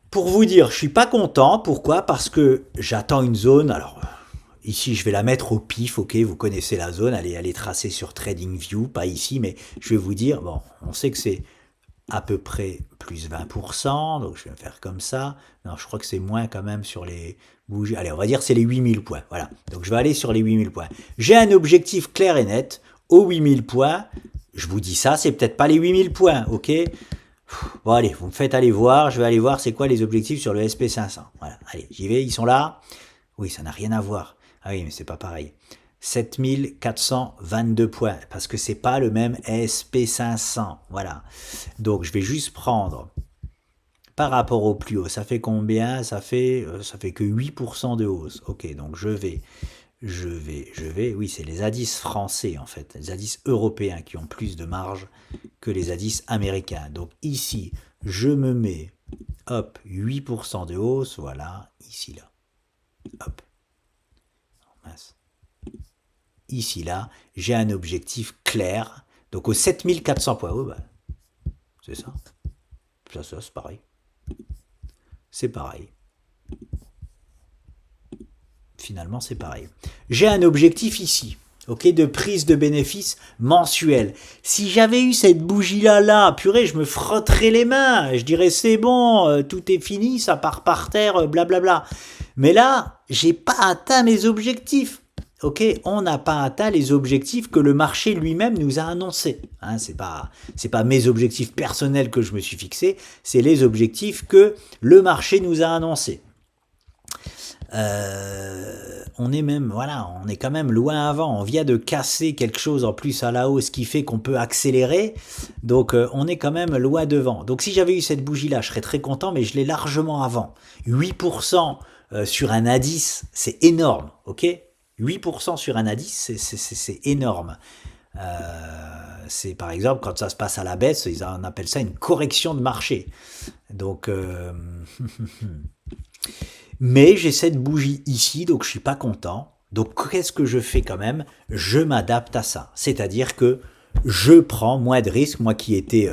pour vous dire, je suis pas content. Pourquoi? Parce que j'attends une zone. Alors, ici, je vais la mettre au pif, ok? Vous connaissez la zone, elle est tracée sur TradingView, pas ici, mais je vais vous dire, bon, on sait que c'est à peu près plus 20%, donc je vais faire comme ça. Non, je crois que c'est moins quand même sur les bougies. Allez, on va dire que c'est les 8000 points, voilà. Donc je vais aller sur les 8000 points. J'ai un objectif clair et net, aux 8000 points. Je vous dis ça, c'est peut-être pas les 8000 points, ok? Bon allez, vous me faites aller voir, je vais aller voir c'est quoi les objectifs sur le SP500. Voilà, allez, j'y vais, ils sont là. Oui, ça n'a rien à voir. Ah oui, mais c'est pas pareil. 7422 points, parce que c'est pas le même SP500. Voilà. Donc je vais juste prendre par rapport au plus haut. Ça fait combien? Ça fait que 8% de hausse. Ok, donc je vais. Oui, c'est les indices français en fait, les indices européens qui ont plus de marge que les indices américains. Donc ici, je me mets, hop, 8% de hausse, voilà, ici là, hop, mince. Ici là, j'ai un objectif clair, donc aux 7400 points, oh, bah, c'est ça, c'est pareil, c'est pareil. Finalement, c'est pareil. J'ai un objectif ici, ok, de prise de bénéfice mensuel. Si j'avais eu cette bougie-là, purée, je me frotterais les mains. Je dirais, c'est bon, tout est fini, ça part par terre, blablabla. Mais là, j'ai pas atteint mes objectifs. Ok, on n'a pas atteint les objectifs que le marché lui-même nous a annoncés. Hein, c'est pas mes objectifs personnels que je me suis fixés, c'est les objectifs que le marché nous a annoncés. On est quand même loin avant. On vient de casser quelque chose en plus à la hausse qui fait qu'on peut accélérer. Donc, on est quand même loin devant. Donc, si j'avais eu cette bougie-là, je serais très content, mais je l'ai largement avant. 8% sur un indice, c'est énorme, ok? 8% sur un indice, c'est énorme. C'est par exemple quand ça se passe à la baisse, ils en appellent ça une correction de marché. Donc, mais j'ai cette bougie ici, donc je suis pas content. Donc qu'est-ce que je fais quand même? Je m'adapte à ça. C'est-à-dire que je prends moins de risques, moi qui étais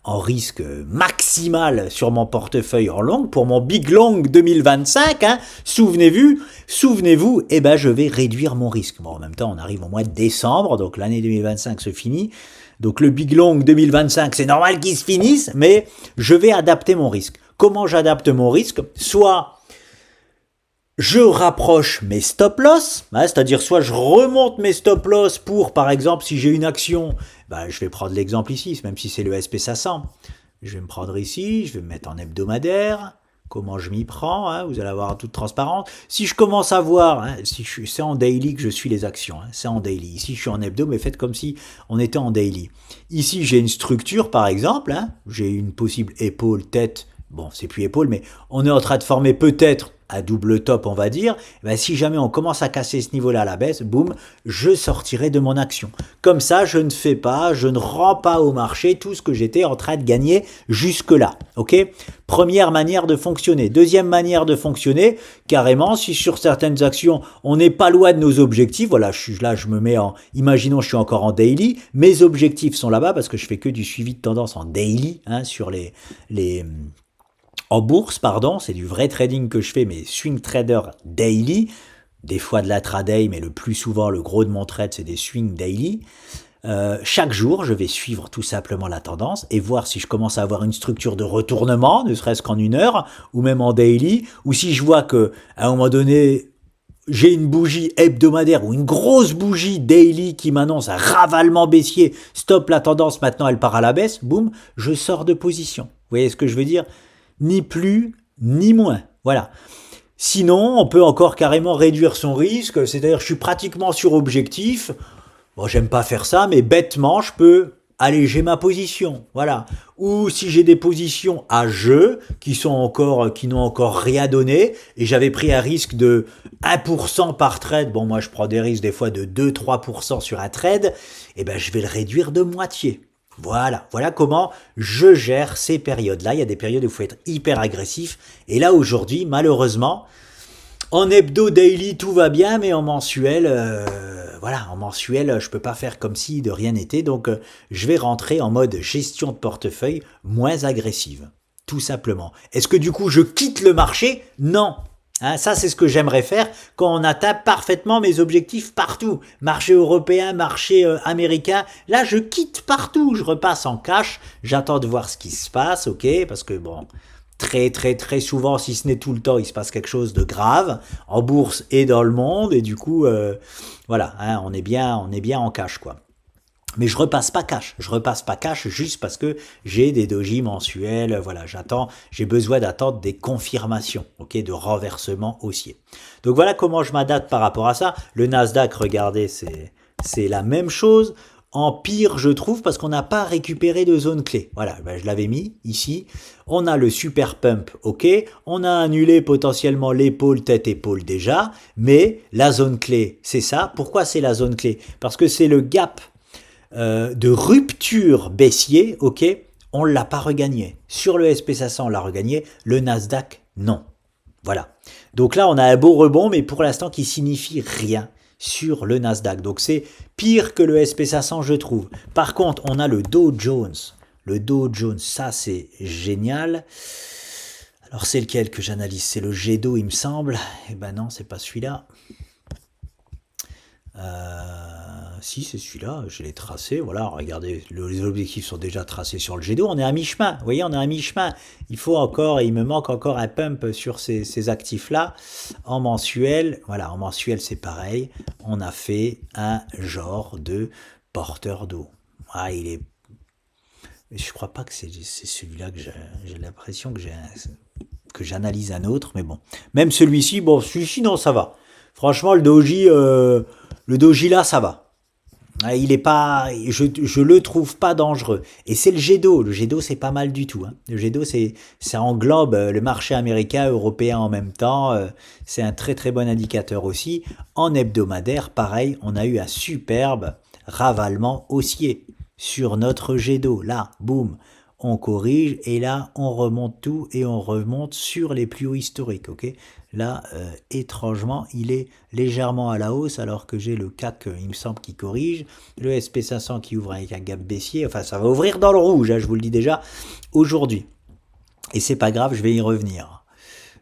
en risque maximal sur mon portefeuille en long, pour mon Big Long 2025, hein, souvenez-vous, eh ben je vais réduire mon risque. Bon, en même temps, on arrive au mois de décembre, donc l'année 2025 se finit. Donc le Big Long 2025, c'est normal qu'il se finisse, mais je vais adapter mon risque. Comment j'adapte mon risque? Soit je rapproche mes stop-loss, hein, c'est-à-dire soit je remonte mes stop-loss pour, par exemple, si j'ai une action, ben, je vais prendre l'exemple ici, même si c'est le SP500, je vais me prendre ici, je vais me mettre en hebdomadaire, comment je m'y prends, hein, vous allez avoir en toute transparence. Si je commence à voir, hein, c'est en daily que je suis les actions, hein, c'est en daily. Ici, je suis en hebdo, mais faites comme si on était en daily. Ici, j'ai une structure, par exemple, hein, j'ai une possible épaule, tête, bon, c'est plus épaule, mais on est en train de former peut-être à double top, on va dire, ben si jamais on commence à casser ce niveau-là à la baisse, boum, je sortirai de mon action. Comme ça, je ne rends pas au marché tout ce que j'étais en train de gagner jusque-là. Ok? Première manière de fonctionner. Deuxième manière de fonctionner, carrément, si sur certaines actions, on n'est pas loin de nos objectifs, voilà, je me mets en, imaginons, je suis encore en daily, mes objectifs sont là-bas parce que je fais que du suivi de tendance en daily, hein, sur en bourse, pardon, c'est du vrai trading que je fais, mais swing trader daily, des fois de l'intraday, mais le plus souvent, le gros de mon trade, c'est des swing daily. Chaque jour, je vais suivre tout simplement la tendance et voir si je commence à avoir une structure de retournement, ne serait-ce qu'en une heure, ou même en daily, ou si je vois que à un moment donné, j'ai une bougie hebdomadaire ou une grosse bougie daily qui m'annonce un ravalement baissier, stop la tendance, maintenant elle part à la baisse, boum, je sors de position. Vous voyez ce que je veux dire? Ni plus, ni moins. Voilà. Sinon, on peut encore carrément réduire son risque, c'est-à-dire je suis pratiquement sur objectif. Bon, j'aime pas faire ça, mais bêtement, je peux alléger ma position. Voilà. Ou si j'ai des positions à jeu qui n'ont encore rien donné, et j'avais pris un risque de 1% par trade, bon, moi je prends des risques des fois de 2-3% sur un trade, et ben je vais le réduire de moitié. Voilà comment je gère ces périodes-là. Il y a des périodes où il faut être hyper agressif. Et là, aujourd'hui, malheureusement, en hebdo, daily, tout va bien, mais en mensuel, voilà, en mensuel, je peux pas faire comme si de rien n'était, donc je vais rentrer en mode gestion de portefeuille moins agressive, tout simplement. Est-ce que du coup je quitte le marché? Non. Hein, ça, c'est ce que j'aimerais faire quand on atteint parfaitement mes objectifs partout. Marché européen, marché américain. Là, je quitte partout. Je repasse en cash. J'attends de voir ce qui se passe, ok? Parce que bon, très souvent, si ce n'est tout le temps, il se passe quelque chose de grave en bourse et dans le monde. Et du coup, voilà, hein, on est bien en cash, quoi. Mais je repasse pas cash juste parce que j'ai des dojis mensuels, voilà, j'ai besoin d'attendre des confirmations, ok, de renversement haussier. Donc voilà comment je m'adapte par rapport à ça. Le Nasdaq, regardez, c'est la même chose. En pire, je trouve, parce qu'on n'a pas récupéré de zone clé. Voilà, ben je l'avais mis ici. On a le super pump, ok. On a annulé potentiellement l'épaule, tête-épaule déjà. Mais la zone clé, c'est ça. Pourquoi c'est la zone clé? Parce que c'est le gap de rupture baissier, ok, on ne l'a pas regagné. Sur le SP500, on l'a regagné, le Nasdaq, non. Voilà. Donc là, on a un beau rebond, mais pour l'instant, qui signifie rien sur le Nasdaq. Donc c'est pire que le SP500, je trouve. Par contre, on a le Dow Jones. Le Dow Jones, ça, c'est génial. Alors, c'est lequel que j'analyse? C'est le G2, il me semble. Eh ben non, c'est pas celui-là. Si, c'est celui-là, je l'ai tracé, voilà, regardez, les objectifs sont déjà tracés sur le G2, on est à mi-chemin, vous voyez, on est à mi-chemin, il me manque encore un pump sur ces actifs-là, en mensuel, voilà, en mensuel c'est pareil, on a fait un genre de porteur d'eau, je crois pas que c'est celui-là que j'ai l'impression que j'analyse un autre, mais bon, même celui-ci, bon, celui-ci, non, ça va, franchement, le doji là, ça va. Il est pas, je le trouve pas dangereux. Et c'est le G2. Le G2, c'est pas mal du tout. Hein. Le G2, ça englobe le marché américain, européen en même temps. C'est un très bon indicateur aussi. En hebdomadaire, pareil, on a eu un superbe ravalement haussier sur notre G2. Là, boum, on corrige et là, on remonte tout et on remonte sur les plus hauts historiques. Ok. Là, étrangement, il est légèrement à la hausse alors que j'ai le CAC, il me semble, qui corrige. Le SP500 qui ouvre avec un gap baissier. Enfin, ça va ouvrir dans le rouge, hein, je vous le dis déjà, aujourd'hui. Et c'est pas grave, je vais y revenir.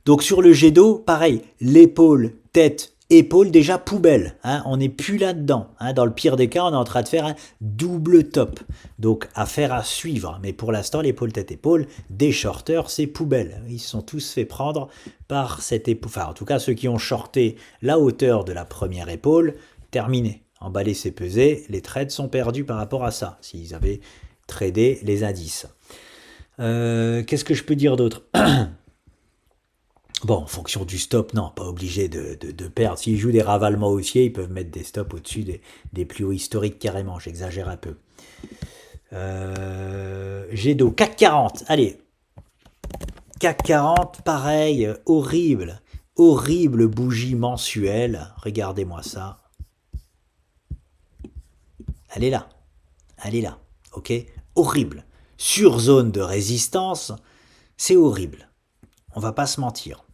Donc sur le G2, pareil, l'épaule, tête, épaule, déjà poubelle. Hein, on n'est plus là-dedans. Hein, dans le pire des cas, on est en train de faire un double top. Donc affaire à suivre. Mais pour l'instant, l'épaule, tête, épaule, des shorters, c'est poubelle. Ils se sont tous fait prendre par cette épaule. Enfin, en tout cas, ceux qui ont shorté la hauteur de la première épaule, terminé. Emballé, c'est pesé. Les trades sont perdus par rapport à ça. S'ils avaient tradé les indices. Qu'est-ce que je peux dire d'autre? Bon, en fonction du stop, non, pas obligé de perdre. S'ils jouent des ravalements haussiers, ils peuvent mettre des stops au-dessus des plus hauts historiques carrément. J'exagère un peu. G2, CAC 40. Allez. CAC 40, pareil, horrible. Horrible bougie mensuelle. Regardez-moi ça. Elle est là. Elle est là. Ok? Horrible. Sur zone de résistance, c'est horrible. On va pas se mentir.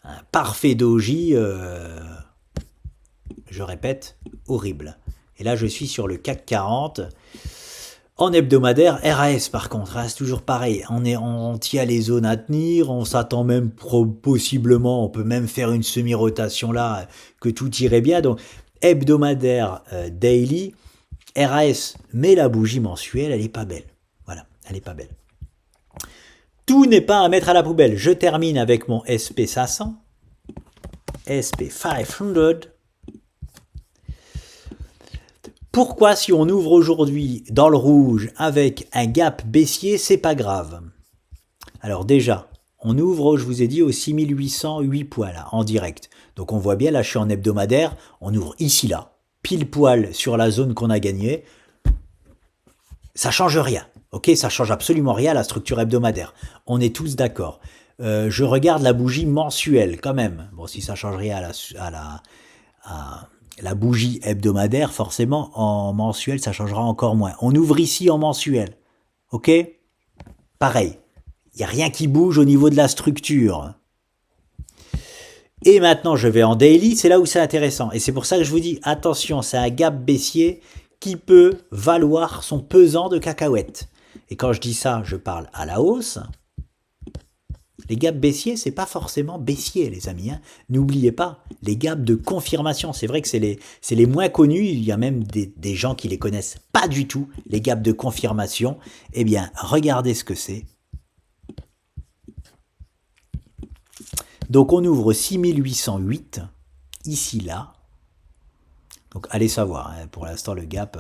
Un parfait doji, je répète, horrible. Et là, je suis sur le CAC 40. En hebdomadaire, RAS par contre, c'est toujours pareil. On tient les zones à tenir, on s'attend même possiblement, on peut même faire une semi-rotation là, que tout irait bien. Donc, hebdomadaire, daily, RAS, mais la bougie mensuelle, elle est pas belle. Voilà, elle est pas belle. Tout n'est pas à mettre à la poubelle. Je termine avec mon SP500. SP500. Pourquoi si on ouvre aujourd'hui dans le rouge avec un gap baissier, c'est pas grave? Alors déjà, on ouvre, je vous ai dit, au 6808 points là, en direct. Donc on voit bien, là je suis en hebdomadaire, on ouvre ici là, pile poil sur la zone qu'on a gagnée. Ça change rien. Ok, ça change absolument rien à la structure hebdomadaire. On est tous d'accord. Je regarde la bougie mensuelle quand même. Bon, si ça change rien à la bougie hebdomadaire, forcément, en mensuel, ça changera encore moins. On ouvre ici en mensuel. Ok? Pareil. Il n'y a rien qui bouge au niveau de la structure. Et maintenant, je vais en daily, c'est là où c'est intéressant. Et c'est pour ça que je vous dis, attention, c'est un gap baissier qui peut valoir son pesant de cacahuètes. Et quand je dis ça, je parle à la hausse. Les gaps baissiers, c'est pas forcément baissier, les amis. Hein. N'oubliez pas, les gaps de confirmation, c'est vrai que c'est les moins connus. Il y a même des gens qui les connaissent pas du tout, les gaps de confirmation. Eh bien, regardez ce que c'est. Donc, on ouvre 6808, ici, là. Donc, allez savoir. Hein, pour l'instant, le gap...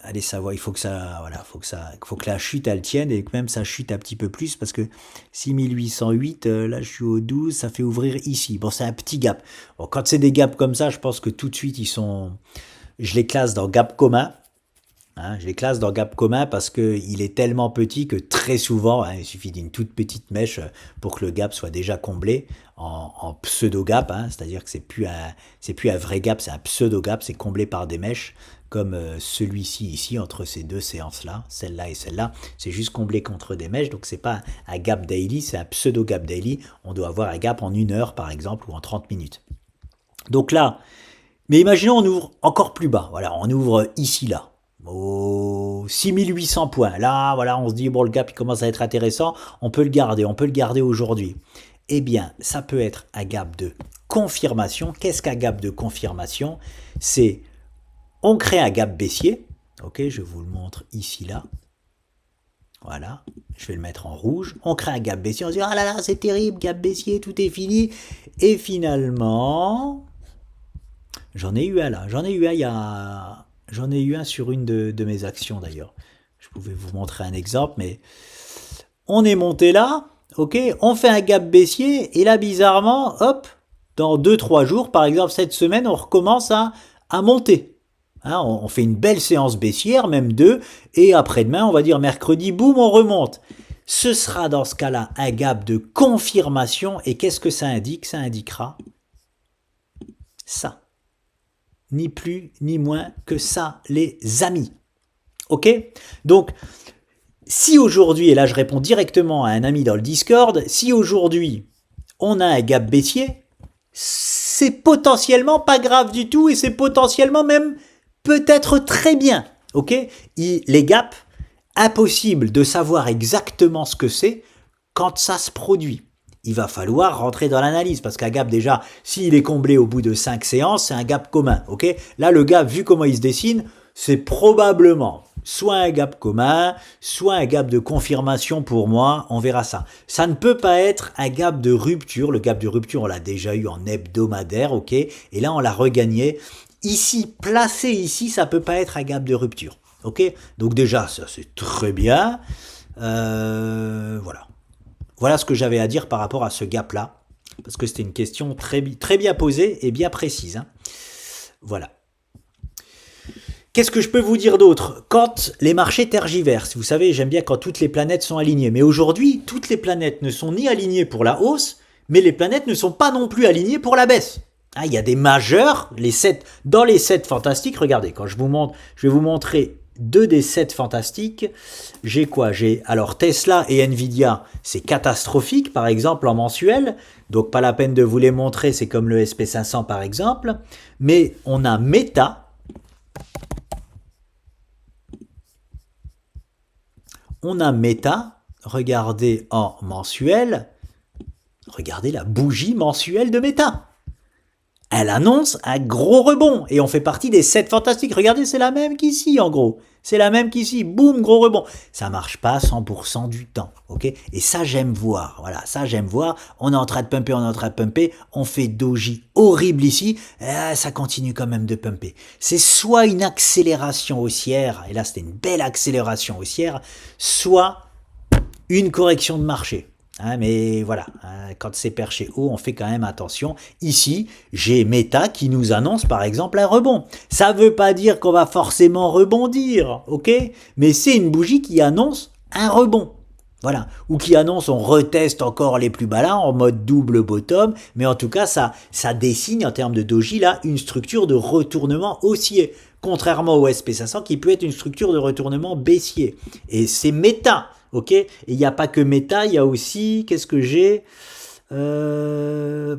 allez savoir, il faut que ça, voilà, faut que la chute elle tienne et que même ça chute un petit peu plus parce que 6808, là je suis au 12, ça fait ouvrir ici. Bon, c'est un petit gap. Bon, quand c'est des gaps comme ça, je pense que tout de suite je les classe dans gap commun. Hein, je les classe dans gap commun parce que il est tellement petit que très souvent, hein, il suffit d'une toute petite mèche pour que le gap soit déjà comblé en pseudo gap. Hein, c'est-à-dire que c'est plus un vrai gap, c'est un pseudo gap, c'est comblé par des mèches. Comme celui-ci ici, entre ces deux séances-là, celle-là et celle-là, c'est juste comblé contre des mèches, donc c'est pas un gap daily, c'est un pseudo-gap daily, on doit avoir un gap en 1 heure par exemple, ou en 30 minutes. Donc là, mais imaginons on ouvre encore plus bas, voilà, on ouvre ici là, au 6800 points, là voilà, on se dit bon le gap il commence à être intéressant, on peut le garder aujourd'hui. Eh bien, ça peut être un gap de confirmation. Qu'est-ce qu'un gap de confirmation? C'est on crée un gap baissier, ok, je vous le montre ici, là, voilà, je vais le mettre en rouge, on crée un gap baissier, on se dit, ah là là, c'est terrible, gap baissier, tout est fini, et finalement, j'en ai eu un là, j'en ai eu un sur une de mes actions d'ailleurs, je pouvais vous montrer un exemple, mais on est monté là, ok, on fait un gap baissier, et là, bizarrement, hop, dans 2-3 jours, par exemple, cette semaine, on recommence à monter. Hein, on fait une belle séance baissière, même 2, et après-demain, on va dire mercredi, boum, on remonte. Ce sera dans ce cas-là un gap de confirmation, et qu'est-ce que ça indique? Ça indiquera ça. Ni plus, ni moins que ça, les amis. Ok? Donc, si aujourd'hui, et là je réponds directement à un ami dans le Discord, si aujourd'hui, on a un gap baissier, c'est potentiellement pas grave du tout, et c'est potentiellement même peut-être très bien, ok? Les gaps, impossible de savoir exactement ce que c'est quand ça se produit. Il va falloir rentrer dans l'analyse, parce qu'un gap déjà, s'il est comblé au bout de 5 séances, c'est un gap commun, ok? Là, le gap, vu comment il se dessine, c'est probablement soit un gap commun, soit un gap de confirmation pour moi, on verra ça. Ça ne peut pas être un gap de rupture, le gap de rupture, on l'a déjà eu en hebdomadaire, ok? Et là, on l'a regagné. Ici, placé ici, ça peut pas être un gap de rupture. Ok? Donc déjà, ça c'est très bien. Voilà. Voilà ce que j'avais à dire par rapport à ce gap-là. Parce que c'était une question très bien posée et bien précise. Hein. Voilà. Qu'est-ce que je peux vous dire d'autre? Quand les marchés tergiversent, vous savez, j'aime bien quand toutes les planètes sont alignées. Mais aujourd'hui, toutes les planètes ne sont ni alignées pour la hausse, mais les planètes ne sont pas non plus alignées pour la baisse. Ah, il y a des majeurs, dans les 7 fantastiques, regardez, quand je vais vous montrer 2 des 7 fantastiques, j'ai quoi? Alors Tesla et Nvidia, c'est catastrophique, par exemple, en mensuel, donc pas la peine de vous les montrer, c'est comme le SP500 par exemple, mais on a Meta, regardez en mensuel, regardez la bougie mensuelle de Meta. Elle annonce un gros rebond. Et on fait partie des 7 fantastiques. Regardez, c'est la même qu'ici, en gros. C'est la même qu'ici. Boum, gros rebond. Ça marche pas 100% du temps. Ok? Et ça, j'aime voir. Voilà, ça, j'aime voir. On est en train de pumper. On fait doji horrible ici. Ça continue quand même de pumper. C'est soit une accélération haussière. Et là, c'était une belle accélération haussière. Soit une correction de marché. Hein, mais voilà, hein, quand c'est perché haut, on fait quand même attention. Ici, j'ai Meta qui nous annonce par exemple un rebond. Ça ne veut pas dire qu'on va forcément rebondir, ok? Mais c'est une bougie qui annonce un rebond. Voilà, ou qui annonce on reteste encore les plus bas là en mode double bottom, mais en tout cas ça dessine en termes de doji là une structure de retournement haussier, contrairement au SP500 qui peut être une structure de retournement baissier. Et c'est Meta. Ok, et il n'y a pas que Meta, il y a aussi, qu'est-ce que j'ai? Euh,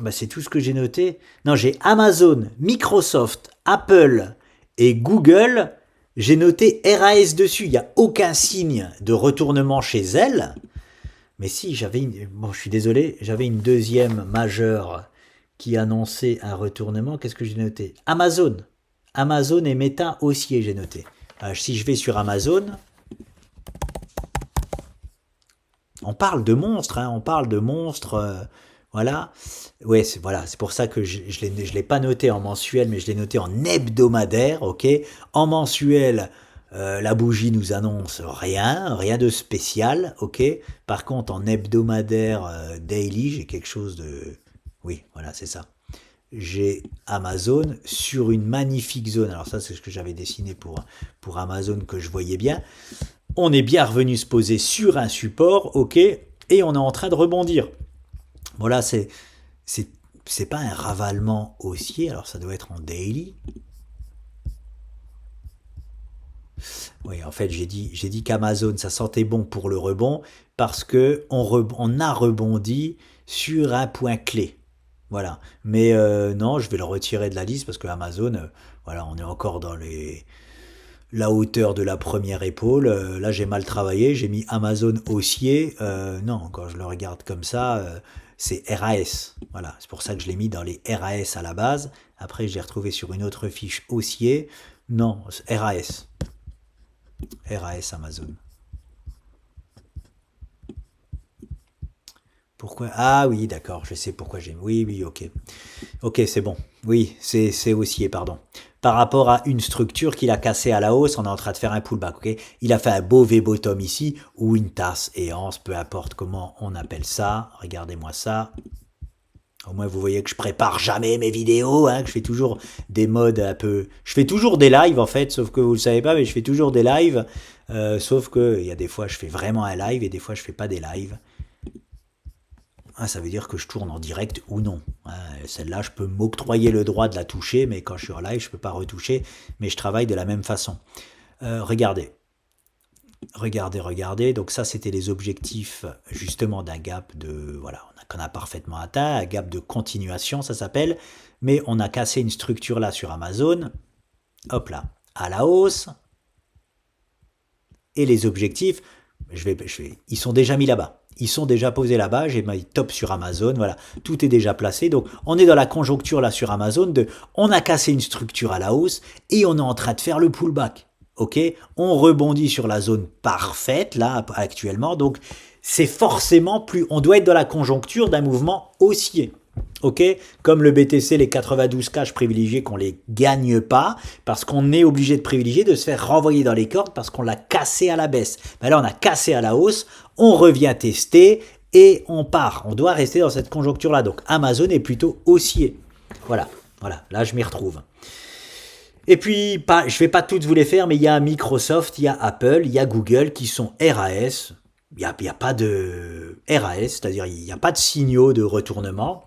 Bah, c'est tout ce que j'ai noté. Non, j'ai Amazon, Microsoft, Apple et Google. J'ai noté RAS dessus. Il n'y a aucun signe de retournement chez elles. Mais si, j'avais une... Bon, je suis désolé, j'avais une deuxième majeure qui annonçait un retournement. Qu'est-ce que j'ai noté? Amazon. Amazon et Meta haussier, j'ai noté. Si je vais sur Amazon, on parle de monstres, hein, on parle de monstres. Voilà. Ouais, c'est pour ça que je l'ai pas noté en mensuel, mais je l'ai noté en hebdomadaire, ok. En mensuel, la bougie nous annonce rien de spécial, ok. Par contre, en hebdomadaire, daily, j'ai quelque chose de... Oui, voilà, c'est ça. J'ai Amazon sur une magnifique zone. Alors ça, c'est ce que j'avais dessiné pour Amazon que je voyais bien. On est bien revenu se poser sur un support, ok, et on est en train de rebondir. Voilà, c'est, c'est pas un ravalement haussier, alors ça doit être en daily. Oui, en fait, j'ai dit qu'Amazon, ça sentait bon pour le rebond parce que on a rebondi sur un point clé. Voilà. Mais non, je vais le retirer de la liste parce que Amazon, voilà, on est encore dans la hauteur de la première épaule. Là, j'ai mal travaillé, j'ai mis Amazon haussier. Non, quand je le regarde comme ça, c'est RAS. Voilà, c'est pour ça que je l'ai mis dans les RAS à la base. Après, j'ai retrouvé sur une autre fiche haussier. Non, RAS. RAS Amazon. Pourquoi? Ah oui, d'accord, je sais pourquoi j'ai... Oui, oui, ok. Ok, c'est bon. Oui, c'est haussier, pardon. Par rapport à une structure qu'il a cassée à la hausse, on est en train de faire un pullback, ok? Il a fait un beau V-bottom ici, ou une tasse et anse, peu importe comment on appelle ça. Regardez-moi ça. Au moins, vous voyez que je prépare jamais mes vidéos, hein, que je fais toujours des modes un peu... Je fais toujours des lives, en fait, sauf que vous le savez pas, mais je fais toujours des lives. Sauf que il y a des fois, je fais vraiment un live et des fois, je fais pas des lives. Ah, ça veut dire que je tourne en direct ou non. Celle-là, je peux m'octroyer le droit de la toucher, mais quand je suis en live, je peux pas retoucher, mais je travaille de la même façon. Regardez. Regardez. Donc ça, c'était les objectifs justement d'un gap de... Voilà, qu'on a parfaitement atteint, un gap de continuation, ça s'appelle. Mais on a cassé une structure là sur Amazon. Hop là, à la hausse. Et les objectifs, ils sont déjà mis là-bas. Ils sont déjà posés là-bas, j'ai mis top sur Amazon, voilà, tout est déjà placé. Donc on est dans la conjoncture là sur Amazon de on a cassé une structure à la hausse et on est en train de faire le pullback. Ok, on rebondit sur la zone parfaite là actuellement, donc c'est forcément plus, on doit être dans la conjoncture d'un mouvement haussier. Ok, comme le BTC, les 92K, je privilégie qu'on les gagne pas parce qu'on est obligé de privilégier de se faire renvoyer dans les cordes parce qu'on l'a cassé à la baisse. Ben là, on a cassé à la hausse, on revient tester et on part. On doit rester dans cette conjoncture-là. Donc Amazon est plutôt haussier. Voilà, là je m'y retrouve. Et puis, je ne vais pas toutes vous les faire, mais il y a Microsoft, il y a Apple, il y a Google qui sont RAS. Il n'y a pas de RAS, c'est-à-dire il n'y a pas de signaux de retournement.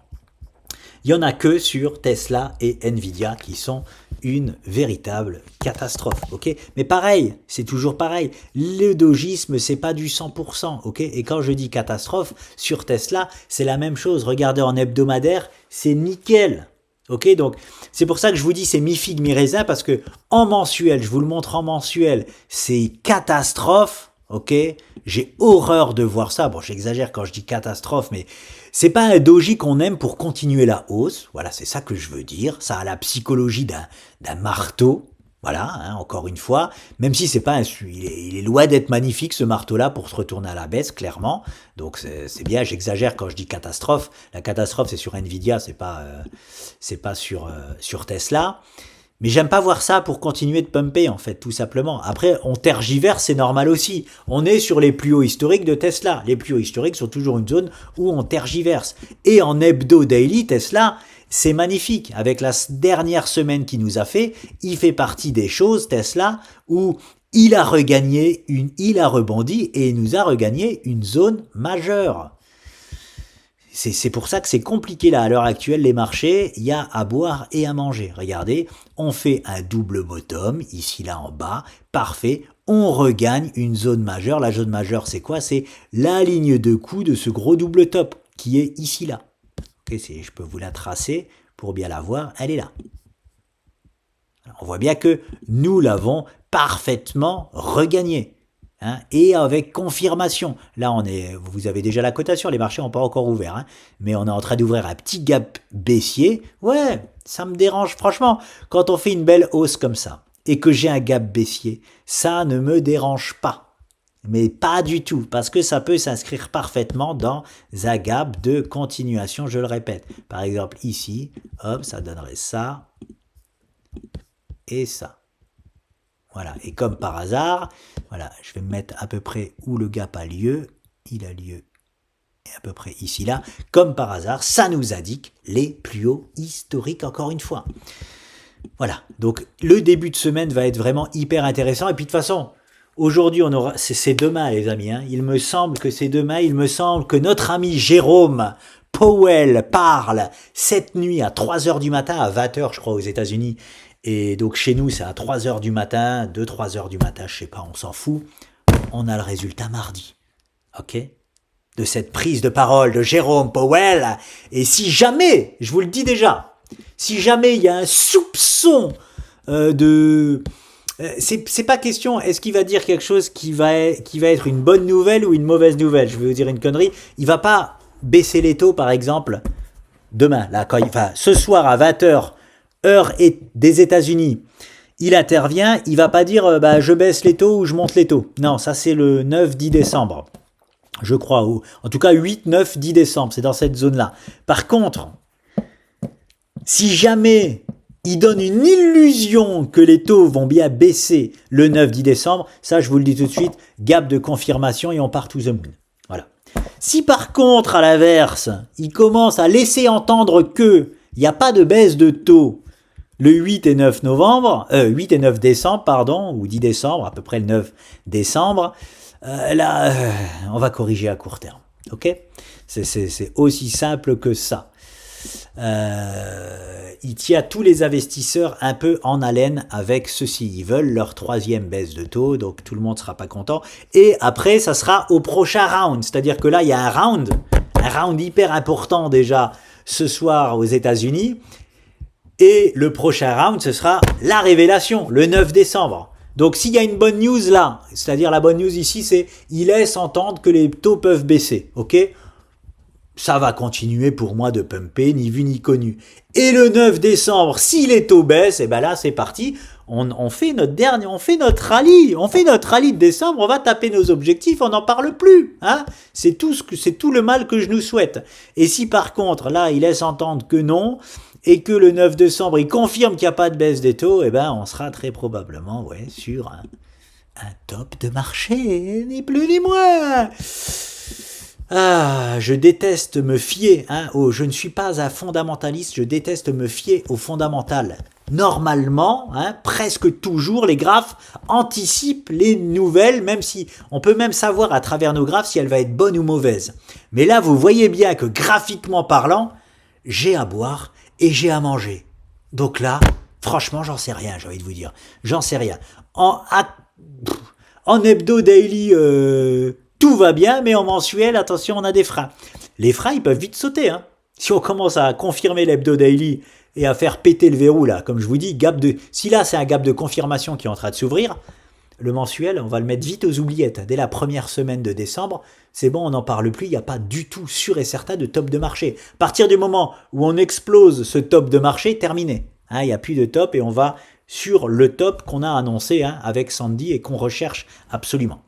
Il n'y en a que sur Tesla et Nvidia qui sont une véritable catastrophe, ok? Mais pareil, c'est toujours pareil. Le dogisme, c'est pas du 100%, ok? Et quand je dis catastrophe, sur Tesla, c'est la même chose. Regardez en hebdomadaire, c'est nickel. Ok, donc c'est pour ça que je vous dis c'est mi-figue, mi-raisin, parce que en mensuel, je vous le montre en mensuel, c'est catastrophe, ok? J'ai horreur de voir ça. Bon, j'exagère quand je dis catastrophe, mais c'est pas un doji qu'on aime pour continuer la hausse. Voilà, c'est ça que je veux dire. Ça a la psychologie d'un marteau. Voilà, hein, encore une fois, même si c'est pas il est loin d'être magnifique ce marteau-là pour se retourner à la baisse, clairement. Donc c'est bien, j'exagère quand je dis catastrophe. La catastrophe c'est sur Nvidia, c'est pas sur Tesla. Mais j'aime pas voir ça pour continuer de pumper en fait, tout simplement. Après, on tergiverse, c'est normal aussi. On est sur les plus hauts historiques de Tesla. Les plus hauts historiques sont toujours une zone où on tergiverse. Et en hebdo daily, Tesla, c'est magnifique. Avec la dernière semaine qu'il nous a fait, il fait partie des choses, Tesla, où il a rebondi et il nous a regagné une zone majeure. C'est pour ça que c'est compliqué là à l'heure actuelle les marchés, il y a à boire et à manger. Regardez, on fait un double bottom ici là en bas, parfait, on regagne une zone majeure. La zone majeure, c'est quoi? C'est la ligne de coup de ce gros double top qui est ici, là. Okay, je peux vous la tracer pour bien la voir. Elle est là. On voit bien que nous l'avons parfaitement regagné. Hein, et avec confirmation. Là, vous avez déjà la cotation, les marchés n'ont pas encore ouvert. Hein, mais on est en train d'ouvrir un petit gap baissier. Ouais, ça me dérange. Franchement, quand on fait une belle hausse comme ça, et que j'ai un gap baissier, ça ne me dérange pas. Mais pas du tout, parce que ça peut s'inscrire parfaitement dans un gap de continuation, je le répète. Par exemple, ici, hop, ça donnerait ça et ça. Voilà, et comme par hasard, voilà, je vais me mettre à peu près où le gap a lieu. Il a lieu à peu près ici, là. Comme par hasard, ça nous indique les plus hauts historiques, encore une fois. Voilà, donc le début de semaine va être vraiment hyper intéressant. Et puis de toute façon, aujourd'hui, c'est demain, les amis. Hein. Il me semble que c'est demain. Il me semble que notre ami Jérôme Powell parle cette nuit à 3h du matin, à 20h, je crois, aux États-Unis. Et donc chez nous, c'est à 3h du matin, 2-3h du matin, je sais pas, on s'en fout. On a le résultat mardi. Ok ? De cette prise de parole de Jérôme Powell. Et si jamais, je vous le dis déjà, si jamais il y a un soupçon de... C'est pas question, est-ce qu'il va dire quelque chose qui va être une bonne nouvelle ou une mauvaise nouvelle? Je vais vous dire une connerie. Il va pas baisser les taux, par exemple, demain, là, ce soir à 20h, heure des États-Unis, il intervient, il va pas dire je baisse les taux ou je monte les taux. Non, ça c'est le 9-10 décembre, je crois, ou en tout cas 8, 9, 10 décembre, c'est dans cette zone-là. Par contre, si jamais il donne une illusion que les taux vont bien baisser le 9-10 décembre, ça je vous le dis tout de suite, gap de confirmation et on part to the moon. Voilà. Si par contre, à l'inverse, il commence à laisser entendre que il n'y a pas de baisse de taux le 8 et 9 décembre, pardon, ou 10 décembre, à peu près le 9 décembre, là, on va corriger à court terme. Ok ? C'est aussi simple que ça. Il tient tous les investisseurs un peu en haleine avec ceci. Ils veulent leur troisième baisse de taux, donc tout le monde ne sera pas content. Et après, ça sera au prochain round. C'est-à-dire que là, il y a un round hyper important déjà ce soir aux États-Unis. Et le prochain round, ce sera la révélation, le 9 décembre. Donc s'il y a une bonne news là, c'est-à-dire la bonne news ici, c'est il laisse entendre que les taux peuvent baisser. Ok ? Ça va continuer pour moi de pumper, ni vu ni connu. Et le 9 décembre, si les taux baissent, et ben là c'est parti. On fait notre rallye de décembre, on va taper nos objectifs, on n'en parle plus. Hein, c'est tout le mal que je nous souhaite. Et si par contre, là, il laisse entendre que non, et que le 9 décembre, il confirme qu'il n'y a pas de baisse des taux, eh ben, on sera très probablement sur un top de marché, ni plus ni moins. Ah, je déteste me fier, je ne suis pas un fondamentaliste, je déteste me fier au fondamental. Normalement, presque toujours, les graphes anticipent les nouvelles, même si on peut même savoir à travers nos graphes si elle va être bonne ou mauvaise. Mais là, vous voyez bien que graphiquement parlant, j'ai à boire et j'ai à manger. Donc là, franchement, j'en sais rien, j'ai envie de vous dire. J'en sais rien. En hebdo daily, tout va bien, mais en mensuel, attention, on a des freins. Les freins, ils peuvent vite sauter. Si on commence à confirmer l'hebdo daily et à faire péter le verrou, là, comme je vous dis, si là, c'est un gap de confirmation qui est en train de s'ouvrir, le mensuel, on va le mettre vite aux oubliettes. Dès la première semaine de décembre, c'est bon, on n'en parle plus, il n'y a pas du tout sûr et certain de top de marché. À partir du moment où on explose ce top de marché, terminé. Il n'y a plus de top et on va sur le top qu'on a annoncé avec Sandy et qu'on recherche absolument.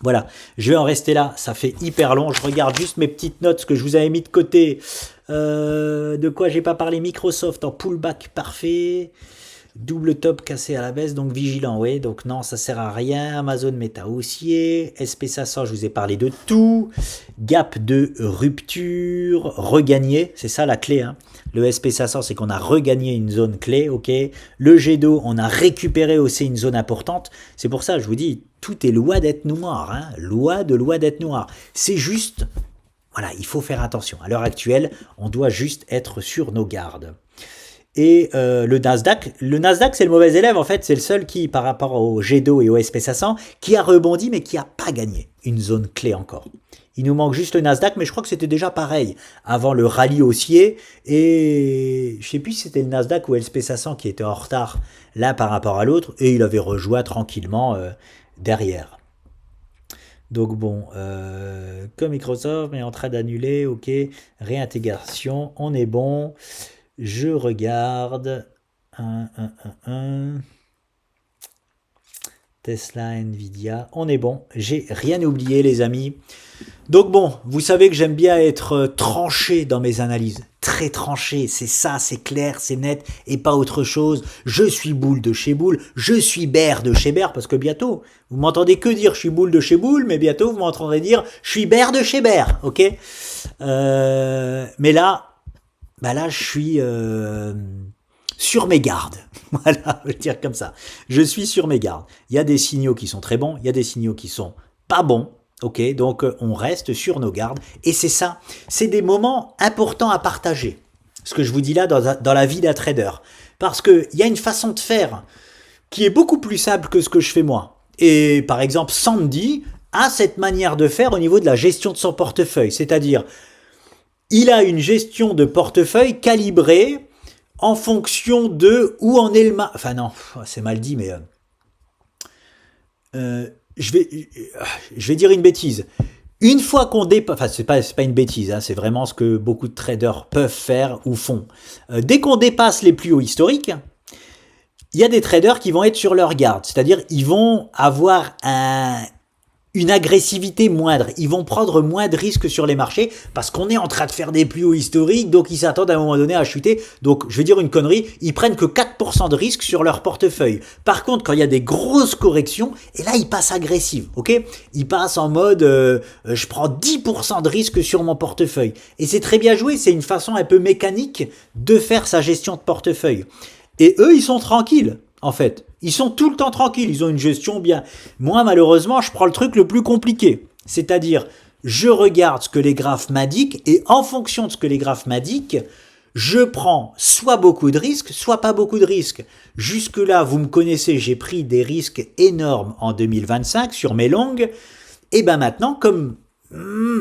Voilà, je vais en rester là, ça fait hyper long, je regarde juste mes petites notes, ce que je vous avais mis de côté, de quoi j'ai pas parlé, Microsoft en pullback parfait, double top cassé à la baisse, donc vigilant, oui, donc non, ça sert à rien, Amazon méta haussier, SP500, je vous ai parlé de tout, gap de rupture, regagné, c'est ça la clé, Le SP500, c'est qu'on a regagné une zone clé, ok. Le G2, on a récupéré aussi une zone importante. C'est pour ça, je vous dis, tout est loi d'être noir, loi d'être noir. C'est juste, voilà, il faut faire attention. À l'heure actuelle, on doit juste être sur nos gardes. Et le Nasdaq c'est le mauvais élève en fait, c'est le seul qui par rapport au G2 et au SP500 qui a rebondi mais qui n'a pas gagné une zone clé encore. Il nous manque juste le Nasdaq, mais je crois que c'était déjà pareil avant le rallye haussier. Et je sais plus si c'était le Nasdaq ou le SP500 qui était en retard l'un par rapport à l'autre, et il avait rejoint tranquillement derrière. Donc bon, comme Microsoft est en train d'annuler, ok, réintégration, on est bon. Je regarde. Tesla, Nvidia, on est bon. J'ai rien oublié les amis. Donc bon, vous savez que j'aime bien être tranché dans mes analyses. Très tranché, c'est ça, c'est clair, c'est net et pas autre chose. Je suis boule de chez boule, je suis bear de chez bear parce que bientôt, vous m'entendez que dire je suis boule de chez boule, mais bientôt vous m'entendrez dire je suis bear de chez bear, ok. Mais là, je suis sur mes gardes. Voilà, je veux dire comme ça. Je suis sur mes gardes. Il y a des signaux qui sont très bons, il y a des signaux qui sont pas bons. Ok, donc on reste sur nos gardes. Et c'est ça, c'est des moments importants à partager. Ce que je vous dis là dans la vie d'un trader. Parce qu'il y a une façon de faire qui est beaucoup plus simple que ce que je fais moi. Et par exemple, Sandy a cette manière de faire au niveau de la gestion de son portefeuille. C'est-à-dire, il a une gestion de portefeuille calibrée en fonction de où en est le marché. Enfin non, c'est mal dit, mais je vais dire une bêtise. Une fois qu'on dépasse, enfin c'est pas une bêtise, hein, c'est vraiment ce que beaucoup de traders peuvent faire ou font. Dès qu'on dépasse les plus hauts historiques, il y a des traders qui vont être sur leur garde, c'est-à-dire ils vont avoir une agressivité moindre. Ils vont prendre moins de risques sur les marchés parce qu'on est en train de faire des plus hauts historiques, donc ils s'attendent à un moment donné à chuter. Donc, je vais dire une connerie, ils prennent que 4% de risque sur leur portefeuille. Par contre, quand il y a des grosses corrections, et là, ils passent agressifs, ok? Ils passent en mode, je prends 10% de risque sur mon portefeuille. Et c'est très bien joué, c'est une façon un peu mécanique de faire sa gestion de portefeuille. Et eux, ils sont tranquilles, en fait. Ils sont tout le temps tranquilles, ils ont une gestion bien. Moi, malheureusement, je prends le truc le plus compliqué. C'est-à-dire, je regarde ce que les graphes m'indiquent et en fonction de ce que les graphes m'indiquent, je prends soit beaucoup de risques, soit pas beaucoup de risques. Jusque-là, vous me connaissez, j'ai pris des risques énormes en 2025 sur mes longues. Et ben maintenant, comme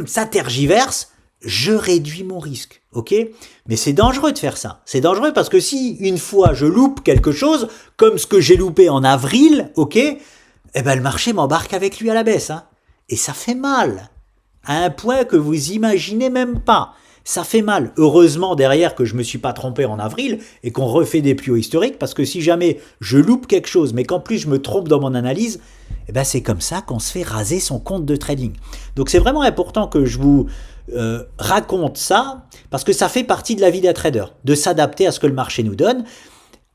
ça tergiverse, je réduis mon risque, ok? Mais c'est dangereux de faire ça. C'est dangereux parce que si une fois je loupe quelque chose, comme ce que j'ai loupé en avril, ok? Eh ben le marché m'embarque avec lui à la baisse, hein? Et ça fait mal, à un point que vous imaginez même pas. Ça fait mal. Heureusement derrière que je me suis pas trompé en avril et qu'on refait des plus hauts historiques, parce que si jamais je loupe quelque chose, mais qu'en plus je me trompe dans mon analyse, eh ben c'est comme ça qu'on se fait raser son compte de trading. Donc c'est vraiment important que je vous raconte ça, parce que ça fait partie de la vie d'un trader, de s'adapter à ce que le marché nous donne,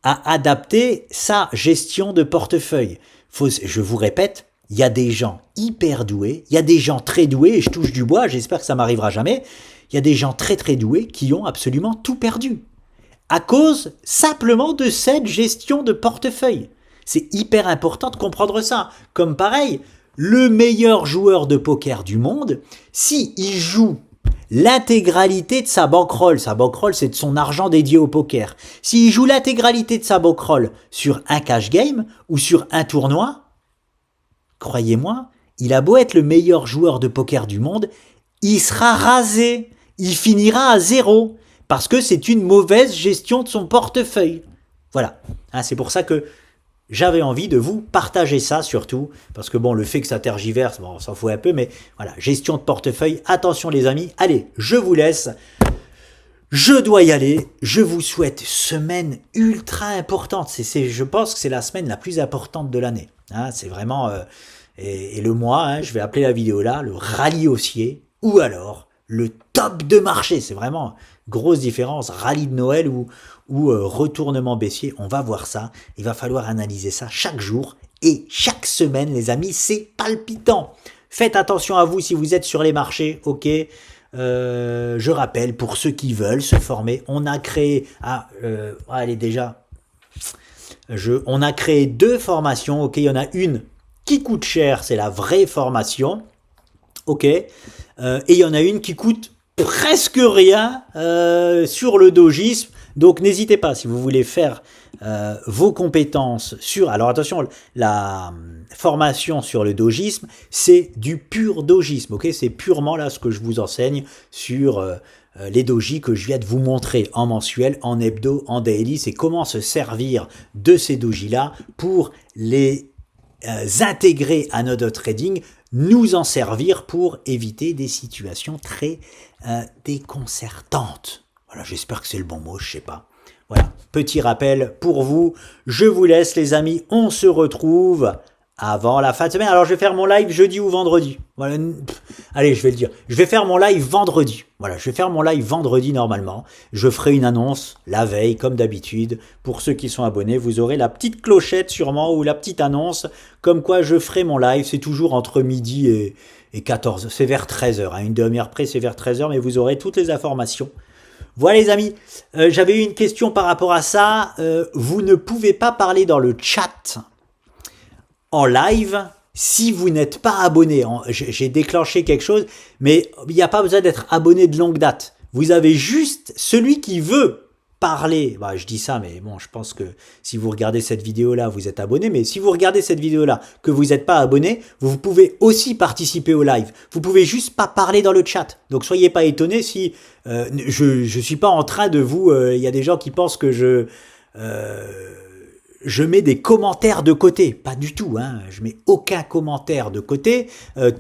à adapter sa gestion de portefeuille. Je vous répète, il y a des gens hyper doués, il y a des gens très doués, et je touche du bois, j'espère que ça m'arrivera jamais, il y a des gens très très doués qui ont absolument tout perdu, à cause simplement de cette gestion de portefeuille. C'est hyper important de comprendre ça. Comme pareil, le meilleur joueur de poker du monde, s'il joue l'intégralité de sa bankroll c'est de son argent dédié au poker, s'il joue l'intégralité de sa bankroll sur un cash game ou sur un tournoi, croyez-moi, il a beau être le meilleur joueur de poker du monde, il sera rasé, il finira à zéro, parce que c'est une mauvaise gestion de son portefeuille. Voilà, c'est pour ça que j'avais envie de vous partager ça surtout, parce que bon, le fait que ça tergiverse, bon, on s'en fout un peu, mais voilà, gestion de portefeuille, attention les amis, allez, je vous laisse, je dois y aller, je vous souhaite semaine ultra importante, je pense que c'est la semaine la plus importante de l'année, c'est vraiment, et le mois, je vais appeler la vidéo là, le rallye haussier, ou alors le top de marché, c'est vraiment grosse différence, rallye de Noël ou retournement baissier, on va voir ça, il va falloir analyser ça chaque jour et chaque semaine les amis, c'est palpitant. Faites attention à vous si vous êtes sur les marchés, ok, je rappelle pour ceux qui veulent se former, on a créé, allez déjà, on a créé 2 formations, ok, il y en a une qui coûte cher, c'est la vraie formation, ok, et il y en a une qui coûte presque rien sur le dogisme, Donc n'hésitez pas, si vous voulez faire vos compétences sur... Alors attention, la formation sur le dogisme, c'est du pur dogisme, ok? C'est purement là ce que je vous enseigne sur les dojis que je viens de vous montrer en mensuel, en hebdo, en daily. C'est comment se servir de ces dojis-là pour les intégrer à notre trading, nous en servir pour éviter des situations très déconcertantes. Voilà, j'espère que c'est le bon mot, je sais pas. Voilà, petit rappel pour vous. Je vous laisse les amis, on se retrouve avant la fin de semaine. Alors je vais faire mon live jeudi ou vendredi. Voilà. Allez, je vais le dire. Je vais faire mon live vendredi. Voilà, je vais faire mon live vendredi normalement. Je ferai une annonce la veille comme d'habitude. Pour ceux qui sont abonnés, vous aurez la petite clochette sûrement ou la petite annonce comme quoi je ferai mon live. C'est toujours entre midi et 14h. C'est vers 13h. Hein. Une demi-heure près, c'est vers 13h, mais vous aurez toutes les informations. Voilà les amis, j'avais eu une question par rapport à ça. Vous ne pouvez pas parler dans le chat en live si vous n'êtes pas abonné. J'ai déclenché quelque chose, mais il n'y a pas besoin d'être abonné de longue date. Vous avez juste celui qui veut parler. Bah, je dis ça, mais bon, je pense que si vous regardez cette vidéo-là, vous êtes abonné. Mais si vous regardez cette vidéo-là, que vous n'êtes pas abonné, vous pouvez aussi participer au live. Vous pouvez juste pas parler dans le chat. Donc, soyez pas étonnés si je suis pas en train de vous... Il y a des gens qui pensent que je mets des commentaires de côté. Pas du tout. Hein. Je mets aucun commentaire de côté.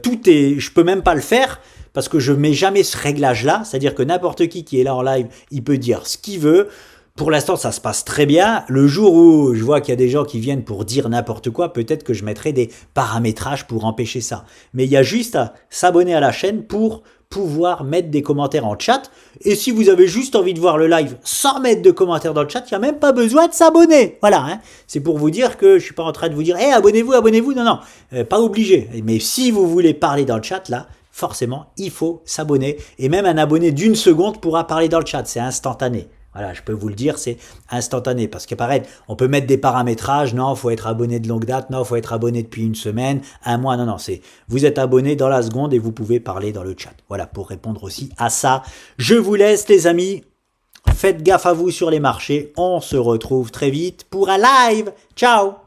Tout est... Je peux même pas le faire parce que je mets jamais ce réglage-là. C'est-à-dire que n'importe qui est là en live, il peut dire ce qu'il veut. Pour l'instant, ça se passe très bien. Le jour où je vois qu'il y a des gens qui viennent pour dire n'importe quoi, peut-être que je mettrai des paramétrages pour empêcher ça. Mais il y a juste à s'abonner à la chaîne pour pouvoir mettre des commentaires en chat. Et si vous avez juste envie de voir le live sans mettre de commentaires dans le chat, il n'y a même pas besoin de s'abonner. Voilà, hein. C'est pour vous dire que je suis pas en train de vous dire hey, abonnez-vous, abonnez-vous. Non, non, pas obligé. Mais si vous voulez parler dans le chat, là, forcément, il faut s'abonner. Et même un abonné d'1 seconde pourra parler dans le chat. C'est instantané. Voilà, je peux vous le dire, c'est instantané. Parce que pareil, on peut mettre des paramétrages. Non, il faut être abonné de longue date. Non, il faut être abonné depuis 1 semaine, 1 mois. Non, non, c'est vous êtes abonné dans la seconde et vous pouvez parler dans le chat. Voilà, pour répondre aussi à ça. Je vous laisse, les amis. Faites gaffe à vous sur les marchés. On se retrouve très vite pour un live. Ciao!